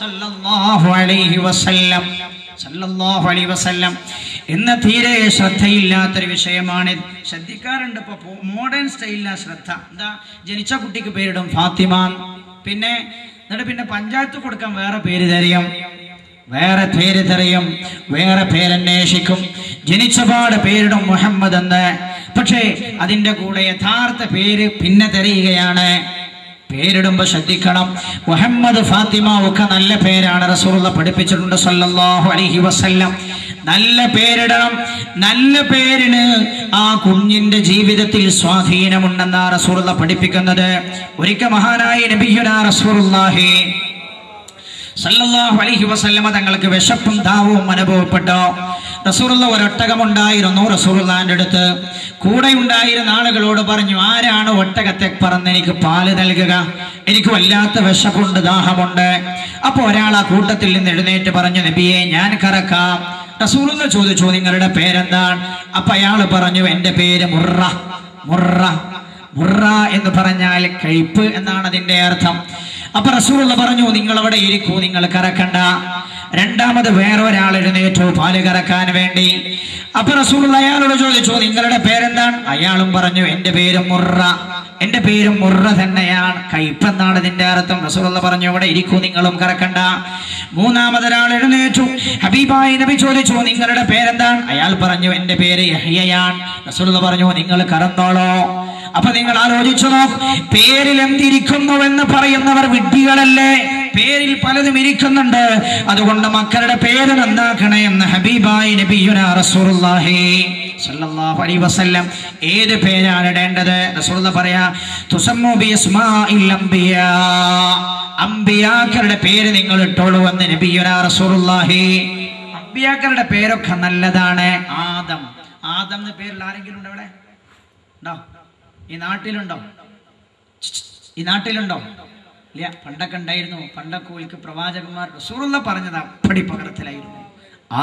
A: സല്ലല്ലാഹു അലൈഹി വസല്ലം സല്ലല്ലാഹു അലൈഹി വസല്ലം. ഇന്ന് തീരെ ശ്രദ്ധയില്ലാത്തൊരു വിഷയമാണ്. ശ്രദ്ധിക്കാറുണ്ട് ഇപ്പൊ മോഡേൺ സ്റ്റൈലിലാ ശ്രദ്ധ. എന്താ, ജനിച്ച കുട്ടിക്ക് പേരിടും ഫാത്തിമ, പിന്നെ പഞ്ചായത്ത് കൊടുക്കാൻ വേറെ പേര് തരയും, വേറെ പേര് തരയും, വേറെ പേരന്വേഷിക്കും. ജനിച്ചപാട് പേരിടും മുഹമ്മദ് എന്ന്. പക്ഷേ അതിന്റെ കൂടെ യഥാർത്ഥ പേര് പിന്നെ തെരയുകയാണ്. പേരിടുമ്പോ ശ്രദ്ധിക്കണം. മുഹമ്മദ്, ഫാത്തിമ ഒക്കെ നല്ല പേരാണ്. റസൂലുള്ളാഹ് പഠിപ്പിച്ചിട്ടുണ്ട് സല്ലല്ലാഹു അലൈഹി വസല്ലം. നല്ല പേരിടണം. നല്ല പേരിന് ആ കുഞ്ഞിന്റെ ജീവിതത്തിൽ സ്വാധീനമുണ്ടെന്നാ റസൂലുള്ളാഹ് പഠിപ്പിക്കുന്നത്. ഒരിക്കൽ മഹാനായ നബിയുനാ റസൂലുള്ളാഹി സല്ലല്ലാഹു അലൈഹി വസല്ലമ തങ്ങൾക്ക് വിശപ്പും ദാഹവും അനുഭവപ്പെട്ടു. റസൂലുള്ളാഹി ഒരൊട്ടകമുണ്ടായിരുന്നു റസൂലുള്ളാഹിന്റെ അടുത്ത്. കൂടെ ഉണ്ടായിരുന്ന ആളുകളോട് പറഞ്ഞു, ആരാണ് ഒട്ടകത്തെ പറന്ന് എനിക്ക് പാല് നൽകുക? എനിക്ക് വല്ലാത്ത വിശപ്പുണ്ട്, ദാഹമുണ്ട്. അപ്പൊ ഒരാൾ ആ കൂട്ടത്തിൽ നിന്ന് എഴുന്നേറ്റ് പറഞ്ഞു, നബിയെ ഞാൻ കറക്കാം. റസൂലുള്ളാഹി ചോദിച്ചു, നിങ്ങളുടെ പേരെന്താണ്? അപ്പൊ അയാൾ പറഞ്ഞു, എന്റെ പേര് മുറ. മുറ മുറ എന്ന് പറഞ്ഞാൽ കഴിപ്പ് എന്നാണ് അതിന്റെ അർത്ഥം. അപ്പൊ റസൂലുള്ളാഹി പറഞ്ഞു, നിങ്ങൾ അവിടെ ഇരിക്കൂ, നിങ്ങൾ കറക്കണ്ട. രണ്ടാമത് വേറെ ഒരാൾ എഴുന്നേറ്റു പാല് കറക്കാൻ വേണ്ടി. അപ്പൊ റസൂലുള്ളാഹി അയാളോട് ചോദിച്ചു, നിങ്ങളുടെ പേരെന്താണ്? അയാളും പറഞ്ഞു, എന്റെ പേര് മുറ. എന്റെ പേരും മുറ തന്നെയാണ്, കയ്പെന്നാണ് ഇതിന്റെ അർത്ഥം. റസൂലുള്ളാഹി പറഞ്ഞു, ഇവിടെ ഇരിക്കൂ, നിങ്ങളും കറക്കണ്ട. മൂന്നാമതൊരാൾ എഴുന്നേറ്റു. ഹബീബായ നബി ചോദിച്ചു, നിങ്ങളുടെ പേരെന്താണ്? അയാൾ പറഞ്ഞു, എന്റെ പേര് യഹ്യയാണ്. റസൂലുള്ളാഹി പറഞ്ഞു, നിങ്ങൾ കറന്നോളോ. അപ്പൊ നിങ്ങൾ ആലോചിച്ചു നോക്ക്, പേരിൽ എന്തിരിക്കുന്നുവെന്ന് പറയുന്നവർ വിഡ്ഢികളല്ലേ? പേരിൽ പലതും ഇരിക്കുന്നുണ്ട്. അതുകൊണ്ട് മക്കളുടെ പേര് നന്നാക്കണേ എന്ന് ഹബീബായ നബിയുനാ റസൂലുള്ളാഹി സല്ലല്ലാഹു അലൈഹി വസല്ലം. ഏത് പേരാണ് ഇടേണ്ടത്? റസൂലുള്ളാഹി പറയാ, തുസമ്മു ബിഅസ്മാഇൽ അംബിയാ. അംബിയാക്കളുടെ പേര് നിങ്ങൾ ഇട്ടോളൂ എന്ന് നബിയുനാ റസൂലുള്ളാഹി. അംബിയാക്കളുടെ പേരൊക്കെ നല്ലതാണ്. ആദം. ആദം എന്ന പേരിൽ ആരെങ്കിലും ഉണ്ടോ? ഇവിടെ ഉണ്ടോ? ഈ നാട്ടിലുണ്ടോ? ഈ നാട്ടിലുണ്ടോ? ഇല്ല. പണ്ടൊക്കെ ഉണ്ടായിരുന്നു. പണ്ടൊക്കെ ഓൽക്ക് പ്രവാചകന്മാർ റസൂലുള്ളാഹി പറഞ്ഞത് അപ്പടി പകർത്തലായിരുന്നു.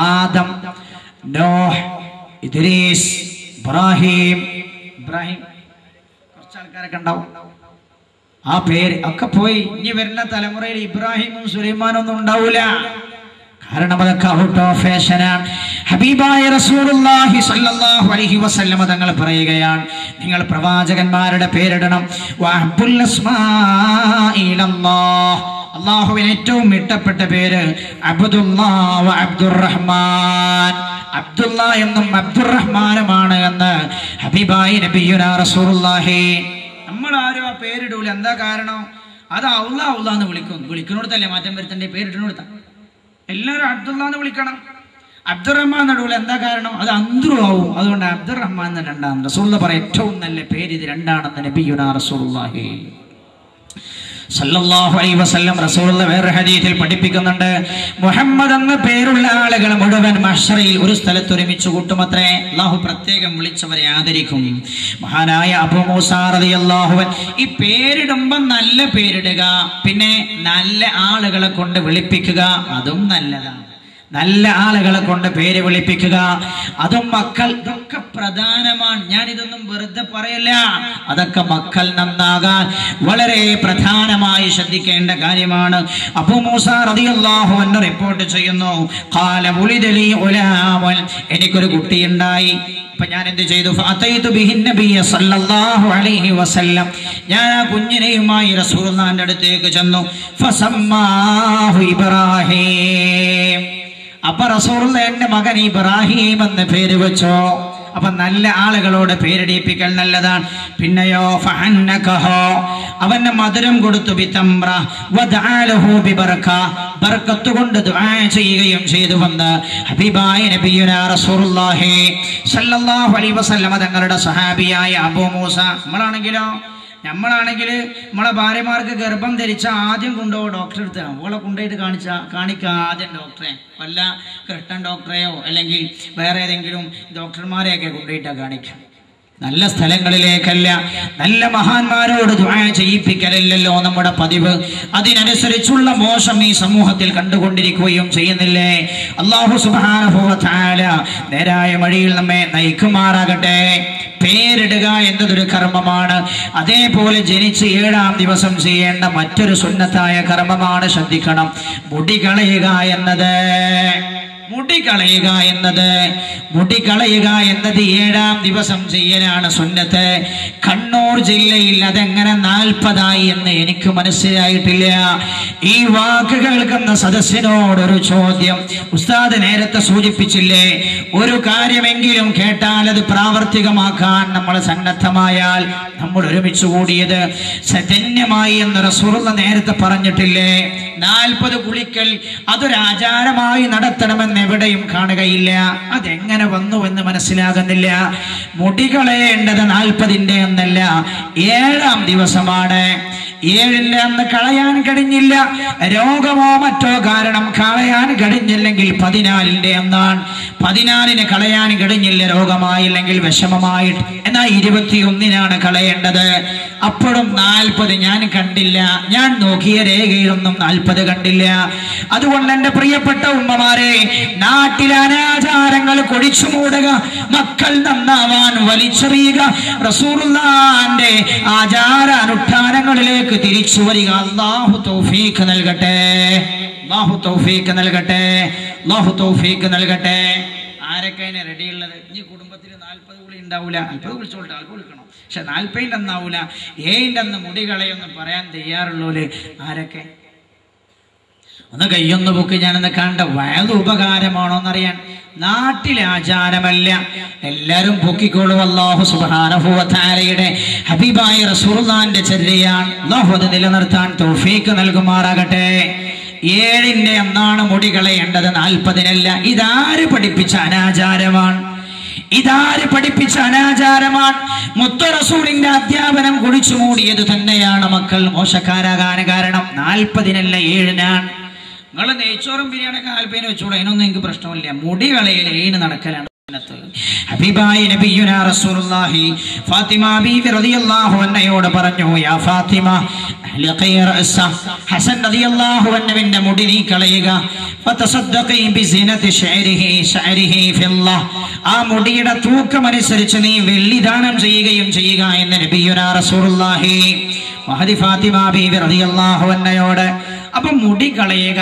A: ആദം, നോഹ്, ഇദ്രീസ്, ഇബ്രാഹിം. കുറച്ച് ആൾക്കാരൊക്കെ ഉണ്ടാവും. ആ പേര് ഒക്കെ പോയി. ഇനി വരുന്ന തലമുറയിൽ ഇബ്രാഹിമും സുലൈമാനും ഒന്നും ഉണ്ടാവൂല. കാരണം അതൊക്കെ ഔട്ട് ഓഫ് ഫാഷനാണ്. ഹബീബായ റസൂലുള്ളാഹി സ്വല്ലല്ലാഹു അലൈഹി വസല്ലം തങ്ങൾ പറയുകയാണ്, നിങ്ങൾ പ്രവാചകന്മാരുടെ പേരിടണം. വഅബ്ദുൽ അസ്മാഇ ഇലല്ലാഹ്. അല്ലാഹുവിന് ഏറ്റവും ഇഷ്ടപ്പെട്ട പേര് അബ്ദുല്ലാഹ് വ അബ്ദുർറഹ്മാൻ. അബ്ദുല്ല എന്നും അബ്ദുർറഹ്മാനുമാണ് എന്ന് ഹബീബായ നബിയുനാ റസൂലുള്ളാഹി. നമ്മൾ ആരും ആ പേരിടൂല. എന്താ കാരണം? അത് അള്ളാ അള്ളാന്ന് വിളിക്കുന്നിടത്തല്ലേ മാറ്റം വരുത്തണ്ടേ? പേരിടുന്നിടത്ത എല്ലാവരും അബ്ദുല്ലാന്ന് വിളിക്കണം. അബ്ദുറഹ്മാൻ നടുവിൽ. എന്താ കാരണം? അത് അന്ത്രു ആവും. അതുകൊണ്ട് അബ്ദുറഹ്മാൻ എന്ന് രണ്ടാണ്. റസൂലുള്ളാഹി പറയും, ഏറ്റവും നല്ല പേര് ഇത് രണ്ടാണെന്ന് നബിയുനാ റസൂലുള്ളാഹി സല്ലല്ലാഹു അലൈഹി വസല്ലം. റസൂലുള്ളാഹി വേറെ ഹദീസിൽ പഠിപ്പിക്കുന്നുണ്ട്, മുഹമ്മദ് എന്ന പേരുള്ള ആളുകൾ മുഴുവൻ മഹ്ശറിൽ ഒരു സ്ഥലത്ത് ഒരുമിച്ച് കൂട്ടുമത്രേ. അല്ലാഹു പ്രത്യേകം വിളിച്ചവരെ ആദരിക്കും. മഹാനായ അബൂ മൂസാ റളിയല്ലാഹു അൻഹു ഈ പേരിടുമ്പോൾ നല്ല പേരിടുക, പിന്നെ നല്ല ആളുകളെ കൊണ്ട് വിളിപ്പിക്കുക, അതും നല്ലതാണ്. നല്ല ആളുകളെ കൊണ്ട് പേര് വിളിപ്പിക്കുക, അതും മക്കൾ. ഇതൊക്കെ പ്രധാനമാണ്. ഞാൻ ഇതൊന്നും വെറുതെ പറയല്ല. അതൊക്കെ മക്കൾ നന്നാകാൻ വളരെ പ്രധാനമായി ശ്രദ്ധിക്കേണ്ട കാര്യമാണ്. അബൂ മൂസാ റളിയല്ലാഹു അൻഹു റിപ്പോർട്ട് ചെയ്യുന്നു, ഖാല വുലിദ ലീ ഗുലാമുൻ. എനിക്കൊരു കുട്ടിയുണ്ടായി. അപ്പൊ ഞാൻ എന്ത് ചെയ്തു? ഫഅതൈതു ബിഹിൻ നബിയ സല്ലല്ലാഹു അലൈഹി വസല്ലം. ഞാൻ ആ കുഞ്ഞിനെയുമായി റസൂലുള്ളാഹിന്റെ അടുത്തേക്ക് ചെന്നു. ഫസമ്മാഹു ഇബ്രാഹിം. അപ്പൊ റസൂലുള്ളാഹി എന്റെ മകൻ ഇബ്രാഹിം എന്ന് പേര് വെച്ചോ. അപ്പൊ നല്ല ആളുകളോട് പേരിടിപ്പിക്കൽ നല്ലതാണ്. പിന്നെയോ ഫഅന്നകഹു, അവന് മധുരം കൊടുത്തു. ബിതംറ വദഅലഹു ബിബർക, ബർക്കത്ത് കൊണ്ട് ദുആ ചെയ്യുകയും ചെയ്തു വന്ന് ഹബീബായ നബിയുനാ റസൂലുള്ളാഹി സല്ലല്ലാഹു അലൈഹി വസല്ലം തങ്ങളുടെ സഹാബിയായ അബൂ മൂസ. നമ്മളാണെങ്കിലോ നമ്മളാണെങ്കിൽ നമ്മളെ ഭാര്യമാർക്ക് ഗർഭം ധരിച്ച ആദ്യം കൊണ്ടുപോകും ഡോക്ടറെ അടുത്ത്. അവളെ കൊണ്ടുപോയിട്ട് കാണിക്കുക ആദ്യം ഡോക്ടറെ, വല്ല കൃഷ്ണൻ ഡോക്ടറെയോ അല്ലെങ്കിൽ വേറെ ഏതെങ്കിലും ഡോക്ടർമാരെയൊക്കെ കൊണ്ടുപോയിട്ടാണ് കാണിക്കുക. നല്ല സ്ഥലങ്ങളിലേക്കല്ല, നല്ല മഹാന്മാരോട് ദുആ ചെയ്യിപ്പിക്കലല്ലോ നമ്മുടെ പതിവ്. അതിനനുസരിച്ചുള്ള മോശം ഈ സമൂഹത്തിൽ കണ്ടുകൊണ്ടിരിക്കുകയും ചെയ്യുന്നില്ലേ? അല്ലാഹു സുബ്ഹാനഹു വ തആല നേരായ വഴിയിൽ നമ്മെ നയിക്കുമാറാകട്ടെ. പേരിടുക എന്നതൊരു കർമ്മമാണ്. അതേപോലെ ജനിച്ച് 7-ാം ദിവസം ചെയ്യേണ്ട മറ്റൊരു സുന്നത്തായ കർമ്മമാണ്. ശ്രദ്ധിക്കണം, മുടി കളയുക എന്നത് 7-ാം ദിവസം ചെയ്യലാണ് സുന്നത്ത്. കണ്ണൂർ ജില്ലയിൽ അതെങ്ങനെ 40 എന്ന് എനിക്ക് മനസ്സിലായിട്ടില്ല. ഈ വാക്ക് കേൾക്കുന്ന സദസ്സിനോടൊരു ചോദ്യം. ഉസ്താദ് നേരത്തെ സൂചിപ്പിച്ചില്ലേ, ഒരു കാര്യമെങ്കിലും കേട്ടാൽ അത് പ്രാവർത്തികമാക്കാൻ നമ്മൾ സന്നദ്ധമായാൽ നമ്മൾ ഒരുമിച്ച് കൂടിയത് സജന്യമായി എന്ന് റസൂലുള്ളാഹി നേരത്തെ പറഞ്ഞിട്ടില്ലേ? 40 കുളിക്കൽ അതൊരാചാരമായി നടത്തണമെന്ന് എവിടെയും കാണുകയില്ല. അതെങ്ങനെ വന്നു എന്ന് മനസ്സിലാകുന്നില്ല. മുടി കളയേണ്ടത് 40-ന്റെ എന്നല്ല, 7-ാം ദിവസമാണ്. 7-ന്റെ അന്ന് കളയാൻ കഴിഞ്ഞില്ല, രോഗമോ മറ്റോ കാരണം കളയാൻ കഴിഞ്ഞില്ലെങ്കിൽ 14-ന്റെ അന്നാണ്. 14-ന് കളയാൻ കഴിഞ്ഞില്ല, രോഗമായില്ലെങ്കിൽ വിഷമമായിട്ട്, എന്നാൽ 21-നാണ് കളയേണ്ടത്. അപ്പോഴും 40 ഞാൻ കണ്ടില്ല. ഞാൻ നോക്കിയ രേഖയിലൊന്നും 40 കണ്ടില്ല. അതുകൊണ്ട് എന്റെ പ്രിയപ്പെട്ട ഉമ്മമാരെ, നാട്ടിലെ അനാചാരങ്ങൾ കൊടിച്ചു മൂടുക, മക്കൾ നന്നാവാൻ വലിച്ചെറിയുക, റസൂലുള്ളാഹിന്റെ ആചാര അനുഷ്ഠാനങ്ങളിലേക്ക് തിരിച്ചു വരിക. അല്ലാഹു തൗഫീഖ് നൽകട്ടെ, അല്ലാഹു തൗഫീഖ് നൽകട്ടെ, അല്ലാഹു തൗഫീഖ് നൽകട്ടെ. ആരൊക്കെ റെഡി ഉള്ളത്? ഇനി കുടുംബത്തിൽ 40 കുളി ഉണ്ടാവില്ല, 40 കുളിച്ചോട്ടെ, ആൾക്ക് വിളിക്കണം, പക്ഷെ 40-ന്റെ അന്നാവൂല, 7-ന്റെ അന്ന് മുടി കളയൊന്നും പറയാൻ തയ്യാറുള്ളൂല് ആരൊക്കെ? ഒന്ന് കയ്യൊന്ന് പൊക്കി ഞാനൊന്ന് കണ്ട. വയത് ഉപകാരമാണോന്നറിയാൻ. നാട്ടിലെ ആചാരമല്ല, എല്ലാരും പൊക്കിക്കോളൂ. അല്ലാഹു സുബ്ഹാനഹു വ തആലയുടെ ഹബീബായ റസൂലുള്ളാഹിന്റെ ചര്യയാണ്. അല്ലാഹു അത് നിലനിർത്താൻ തൗഫീഖ് നൽകുമാറാകട്ടെ. 7-ന്റെ അന്നാണ് മുടി കളയേണ്ടത്, 40-നല്ല. ഇതാര് പഠിപ്പിച്ച അനാചാരമാണ്? ഇതാര് പഠിപ്പിച്ച അനാചാരമാണ്? മുത്ത് റസൂലിന്റെ അധ്യാപനം കുടിച്ചു മൂടിയത് തന്നെയാണ് മക്കൾ മോശക്കാരാകാൻ കാരണം. 40-നല്ല, 7-നാണ്. നിങ്ങൾ നെയ്ച്ചോറും ബിരിയാണിയൊക്കെ 40-ന് വെച്ചോളൂ, അതിനൊന്നും എനിക്ക് പ്രശ്നമില്ല. മുടി കളയിൽ 7 നടക്കലാണ്. ഹബീബായ നബിയുനാ റസൂലുള്ളാഹി ഫാത്തിമ ബീവി റളിയല്ലാഹു അൻഹയോട് പറഞ്ഞു, യാ ഫാത്തിമ അഹ്ലിഖി റഅസ, ഹസൻ റളിയല്ലാഹു അൻഹുവിന്റെ മുടി നീ കളയുക. ഫതസദ്ദഖി ബിസിനതി ശഅരിഹി ഫില്ലാ, ആ മുടിയുടെ തൂക്കമനുസരിച്ച് നീ വെള്ളി ദാനം ചെയ്യുക എന്ന് നബിയുനാ റസൂലുള്ളാഹി മഹദി ഫാത്തിമ ബീവി റളിയല്ലാഹു അൻഹയോട്. അപ്പൊ മുടി കളയുക,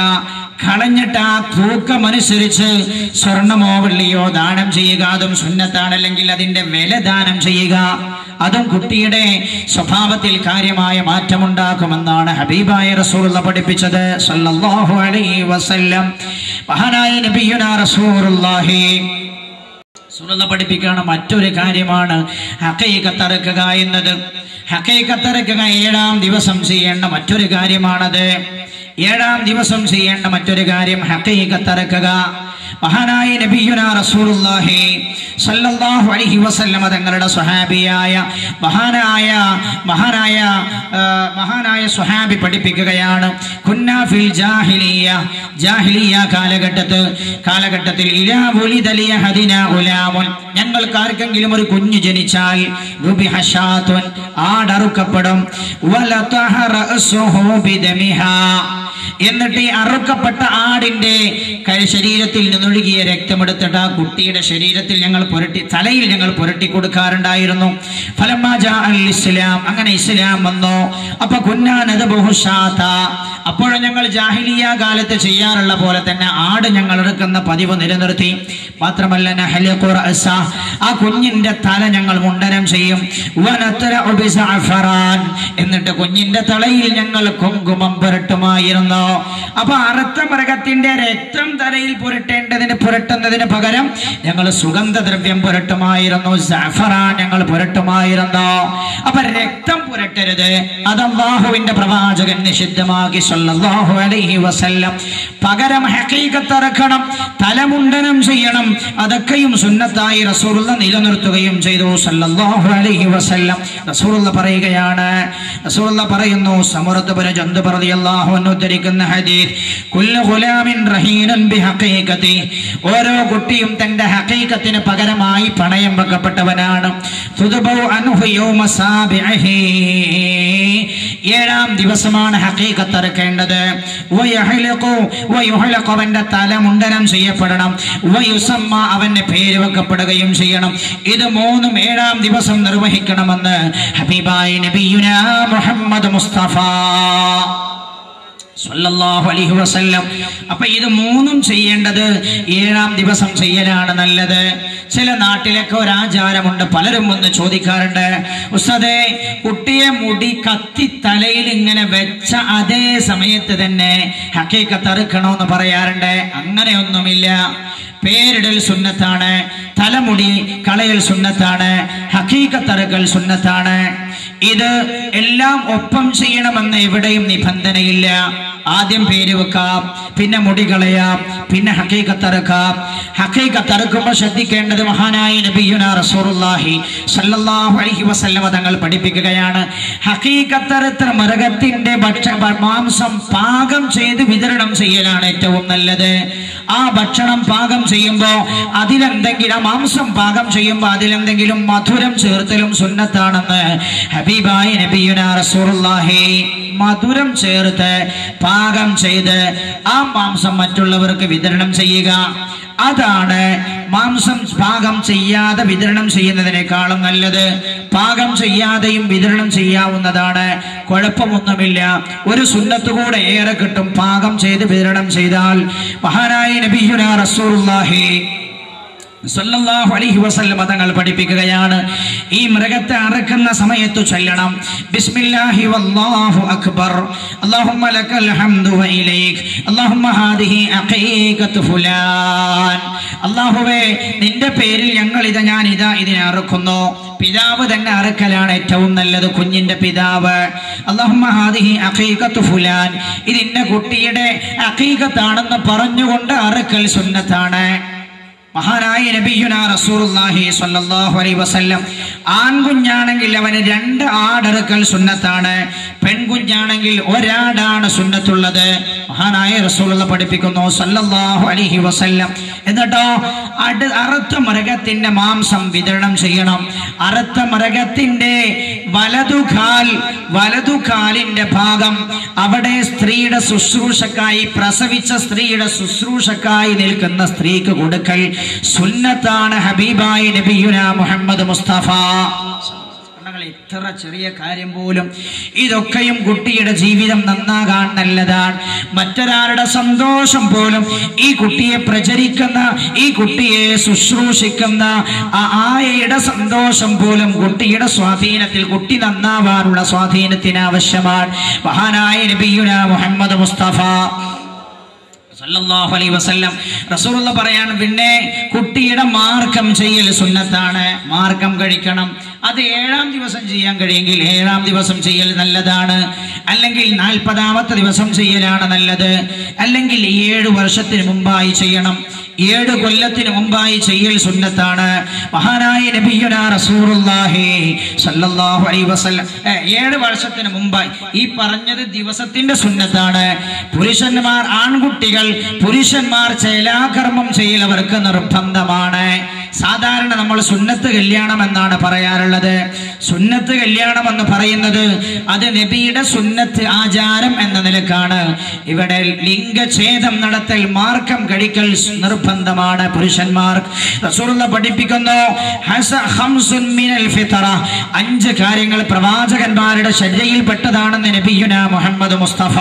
A: കളഞ്ഞിട്ട് ആ തൂക്കമനുസരിച്ച് സ്വർണമോ വെള്ളിയോ ദാനം ചെയ്യുക, അതും സുന്നത്താണ്. അല്ലെങ്കിൽ അതിന്റെ വില ദാനം ചെയ്യുക, അതും കുട്ടിയുടെ സ്വഭാവത്തിൽ കാര്യമായ മാറ്റമുണ്ടാക്കുമെന്നാണ് ഹബീബായ റസൂലുള്ളാഹി പഠിപ്പിച്ചത് സല്ലല്ലാഹു അലൈഹി വസല്ലം. മഹാനായ നബിയുനാ റസൂലുള്ളാഹി പഠിപ്പിക്കുകയാണ് മറ്റൊരു കാര്യമാണ് ഹഖീഖത്തറക്കുക എന്നത്. ഹഖീഖത്തറക്കുക 7-ാം ദിവസം ചെയ്യേണ്ട മറ്റൊരു കാര്യമാണത്. 7-ാം ദിവസം ചെയ്യേണ്ട മറ്റൊരു കാര്യം ഹഖീഖത്തറക്കുക. മഹാനായ നബിയുനാ റസൂലുള്ളാഹി സല്ലല്ലാഹു അലൈഹി വസല്ലം തങ്ങളുടെ സ്വഹാബിയായ മഹാനായ സ്വഹാബി പഠിപ്പിക്കുകയാണ്, കുന്നാ ഫിൽ ജാഹിലിയ കാലഘട്ടത്തിൽ ഇലാ വുലിദലി ഹദിന ഗുലാമുൻ, ഞങ്ങൾക്ക് ആർക്കെങ്കിലും ഒരു കുഞ്ഞു ജനിച്ചാൽ റുബിഹ ഷാത്തുൻ, ആടറുക്കപ്പെടും, വലതഹ റഅസുഹു ബിദമിഹാ, എന്നിട്ട് ഈ അറുക്കപ്പെട്ട ആടിന്റെ ശരീരത്തിൽ നിന്നൊഴുകിയ രക്തമെടുത്തിട്ട് ആ കുട്ടിയുടെ ശരീരത്തിൽ തലയിൽ ഞങ്ങൾ പുരട്ടി കൊടുക്കാറുണ്ടായിരുന്നു. ഫലമ്മാ ജാഅൽ ഇസ്ലാം, അങ്ങനെ ഇസ്ലാം വന്നു. അപ്പൊ കുന്നാ നദബുഹു ഷാത, അപ്പോൾ ഞങ്ങൾ ജാഹിലിയ കാലത്ത് ചെയ്യാറുള്ള പോലെ തന്നെ ആട് ഞങ്ങൾ എടുക്കുന്ന പതിവ് നിലനിർത്തി. മാത്രമല്ല നഹ്ലിഖു റഅസ, ആ കുഞ്ഞിന്റെ തല ഞങ്ങൾ മുണ്ടനം ചെയ്യും. വനതറഉ ബിസഅഫറാൻ, എന്നിട്ട് കുഞ്ഞിന്റെ തലയിൽ ഞങ്ങൾ കുങ്കുമം പുരട്ടുമായിരുന്നു. പറയുന്നു. അപ്പൊ അറുത്ത മൃഗത്തിന്റെ രക്തം തലയിൽ പുരട്ടുന്നതിന് പകരം ഞങ്ങൾ സുഗന്ധദ്രവ്യം പുരട്ടുമായിരുന്നു, സഅഫറാൻ ഞങ്ങൾ പുരട്ടുമായിരുന്നു. അപ്പൊ രക്തം പുരട്ടരുത്, അത് അല്ലാഹുവിന്റെ പ്രവാചകൻ നിഷിദ്ധമാക്കി സ്വല്ലല്ലാഹു അലൈഹി വസല്ലം. പകരം ഹഖീഖത്ത് അറക്കണം, തലമുണ്ടനം ചെയ്യണം. അതൊക്കെയും സുന്നത്തായി റസൂലുള്ളാഹി നിലനിർത്തുകയും ചെയ്തു സ്വല്ലല്ലാഹു അലൈഹി വസല്ലം. റസൂലുള്ളാഹി പറയുകയാണ്, റസൂലുള്ളാഹി പറയുന്നു, സമറത്ത് ബിൻ ജന്ദബ് റളിയല്ലാഹു അൻഹു ഉദ്ധരിക്കുന്ന ഹദീസ്, കുല്ലു ഗുലാമിൻ റഹീനൻ ബിഹഖീഖതി, ഓരോ കുട്ടിയും തന്റെ ഹഖീഖത്തിന് പകരമായി പണയം വെക്കപ്പെട്ടവനാണ്. തുദ്ബഉ അൻഹു യൗമ സാബിഇഹി, 7ാം ദിവസമാണ് ഹഖീഖത്ത് അറക്കേണ്ടത്. വയുഹ്ലഖു, അവന്റെ തല മുണ്ടനം ചെയ്യപ്പെടണം. വയുസമ്മ, അവന്റെ പേര് വെക്കപ്പെടുകയും ചെയ്യണം. ഇത് 3 7ാം ദിവസം നിർവഹിക്കണമെന്ന് ഹബീബായ നബിയുനാ മുഹമ്മദ് മുസ്തഫ സ്വല്ലല്ലാഹു അലൈഹി വസല്ലം. അപ്പൊ ഇത് 3ഉം ചെയ്യേണ്ടത് 7ാം ദിവസം ചെയ്യലാണ് നല്ലത്. ചില നാട്ടിലൊക്കെ ഒരു ആചാരമുണ്ട്, പലരും ഒന്ന് ചോദിക്കാറുണ്ട്, ഉസ്താദേ കുട്ടിയെ മുടി കത്തി തലയിൽ ഇങ്ങനെ വെച്ച അതേ സമയത്ത് തന്നെ ഹഖീഖത്ത് അറുക്കണമെന്ന് പറയാറുണ്ട്. അങ്ങനെയൊന്നുമില്ല. പേരിടൽ സുന്നത്താണ്, തലമുടി കളയൽ സുന്നത്താണ്, ഹഖീഖത്ത് അറുക്കൽ സുന്നത്താണ്. ഇത് എല്ലാം ഒപ്പം ചെയ്യണമെന്ന് എവിടെയും നിബന്ധനയില്ല. ആദ്യം പേര് വെക്കാം, പിന്നെ മുടി കളയാം, പിന്നെ ഹഖീഖത്ത് അറുക്കാം. ഹഖീഖത്ത് അറുക്കുമ്പോൾ ശ്രദ്ധിക്കേണ്ടത് മഹാനായ നബിയുനാ റസൂലുള്ളാഹി സ്വല്ലല്ലാഹു അലൈഹി വസല്ലം തങ്ങൾ പഠിപ്പിക്കുകയാണ്, ഹഖീഖത്ത് അറുത്ത മൃഗത്തിന്റെ മാംസം പാകം ചെയ്ത് വിതരണം ചെയ്യലാണ് ഏറ്റവും നല്ലത്. ആ ഭക്ഷണം പാകം ചെയ്യുമ്പോൾ അതിലെന്തെങ്കിലും, ആ മാംസം പാകം ചെയ്യുമ്പോൾ അതിലെന്തെങ്കിലും മധുരം ചേർത്തലും സുന്നത്താണെന്ന് ഹബീബായ നബിയുനാ റസൂലുള്ളാഹി. മധുരം ചേർത്ത് പാകം ചെയ്ത് ആ മാംസം മറ്റുള്ളവർക്ക് വിതരണം ചെയ്യുക. അതാണ് മാംസം പാകം ചെയ്യാതെ വിതരണം ചെയ്യുന്നതിനേക്കാളും നല്ലത്. പാകം ചെയ്യാതെയും വിതരണം ചെയ്യാവുന്നതാണ്, കുഴപ്പമൊന്നുമില്ല. ഒരു സുന്നത്ത് കൂടെ ഏറെ കിട്ടും പാകം ചെയ്ത് വിതരണം ചെയ്താൽ. മഹാനായ നബിയുനാ റസൂലുള്ളാഹി സല്ലല്ലാഹു അലൈഹി വസല്ലം തങ്ങൾ പഠിപ്പിക്കുകയാണ്, ഈ മൃഗത്തെ അറക്കുന്ന സമയത്ത് ചൊല്ലണം, ബിസ്മില്ലാഹി വല്ലാഹു അക്ബർ, അല്ലാഹുമ്മ ലക്കൽ ഹംദു വ ഇലൈക്, അല്ലാഹുമ്മ ഹാദിഹി അഖീഖത്തു ഫുലാൻ. അല്ലാഹുവേ, നിന്റെ പേരിൽ ഞാൻ ഇതിനെ അറുക്കുന്നു. പിതാവ് തന്നെ അറുക്കലാണ് ഏറ്റവും നല്ലത്, കുഞ്ഞിന്റെ പിതാവ്. അല്ലാഹുമ്മ ഹാദിഹി അഖീഖത്തു ഫുലാൻ, ഇത് ഇന്ന കുട്ടിയുടെ അഖീഖത്താണെന്ന് പറഞ്ഞുകൊണ്ട് അറുക്കൽ സുന്നത്താണ്. മഹാനായ നബിയുനാ റസൂലുള്ളാഹി സ്വല്ലല്ലാഹു അലൈഹി വസല്ലം, ആൺകുഞ്ഞാണെങ്കിൽ അവന് 2 ആടറുക്കൽ സുന്നത്താണ്, പെൺകുഞ്ഞാണെങ്കിൽ 1 ആടാണ് സുന്നത്തുള്ളത്. മഹാനായ റസൂലുള്ളാഹി പഠിപ്പിക്കുന്നു സ്വല്ലല്ലാഹു അലൈഹി വസല്ലം. എന്നിട്ടോ അറുത്ത മൃഗത്തിന്റെ മാംസം വിതരണം ചെയ്യണം. അറുത്ത മൃഗത്തിന്റെ വലതുകാലിന്റെ ഭാഗം അവിടെ സ്ത്രീയുടെ ശുശ്രൂഷക്കായി, പ്രസവിച്ച സ്ത്രീയുടെ ശുശ്രൂഷക്കായി നിൽക്കുന്ന സ്ത്രീക്ക് കൊടുക്കൽ സുന്നത്താണ് ഹബീബായ നബിയുനാ മുഹമ്മദ് മുസ്തഫ. ഇത്ര ചെറിയ കാര്യം പോലും ഇതൊക്കെയും കുട്ടിയുടെ ജീവിതം നന്നാകാൻ നല്ലതാണ്. മറ്റൊരാളുടെ സന്തോഷം പോലും, ഈ കുട്ടിയെ പ്രചരിക്കുന്ന, ഈ കുട്ടിയെ ശുശ്രൂഷിക്കുന്ന ആ ആയയുടെ സന്തോഷം പോലും കുട്ടിയുടെ സ്വാധീനത്തിൽ, കുട്ടി നന്നാവാനുള്ള സ്വാധീനത്തിന് ആവശ്യമാണ്. മഹാനായ നബിയുനാ മുഹമ്മദ് മുസ്തഫ സല്ലല്ലാഹു അലൈഹി വസല്ലം റസൂലുള്ളാഹി പറയാണ്, പിന്നെ കുട്ടിയുടെ മാർക്കം ചെയ്യൽ സുന്നത്താണ്. മാർക്കം കഴിക്കണം. അത് 7ാം ദിവസം ചെയ്യാൻ കഴിയെങ്കിൽ 7ാം ദിവസം ചെയ്യൽ നല്ലതാണ്, അല്ലെങ്കിൽ 40ാമത്തെ ദിവസം ചെയ്യലാണ് നല്ലത്, അല്ലെങ്കിൽ 7 വർഷത്തിന് മുമ്പായി ചെയ്യണം. 7 കൊല്ലത്തിന് മുമ്പായി ചെയ്യൽ സുന്നത്താണ്. മഹാനായ നബിയുനാ റസൂലുള്ളാഹി സ്വല്ലല്ലാഹു അലൈഹി വസല്ലം 7 വർഷത്തിന് മുമ്പായി, ഈ പറഞ്ഞത് ദിവസത്തിന്റെ സുന്നത്താണ്. പുരുഷന്മാർ, ആൺകുട്ടികൾ, പുരുഷന്മാർ ചേലാകർമ്മം ചെയ്യൽ അവർക്ക് നിർബന്ധമാണ്. സാധാരണ നമ്മൾ സുന്നത്ത് കല്യാണം എന്നാണ് പറയാറുള്ളത്. സുന്നത്ത് കല്യാണം എന്ന് പറയുന്നത് അത് നബിയുടെ സുന്നത്ത് ആചാരം എന്ന നിലക്കാണ്. ഇവിടെ ലിംഗഛേദം നടത്തൽ, മാർക്കം കഴിക്കൽ നിർബന്ധമാണ് പുരുഷന്മാർ. റസൂലുള്ളാഹി പഠിപ്പിക്കുന്നു, 5 കാര്യങ്ങൾ പ്രവാചകന്മാരുടെ ശരീഅയിൽ പെട്ടതാണെന്ന് നബിയുനാ മുഹമ്മദ് മുസ്തഫ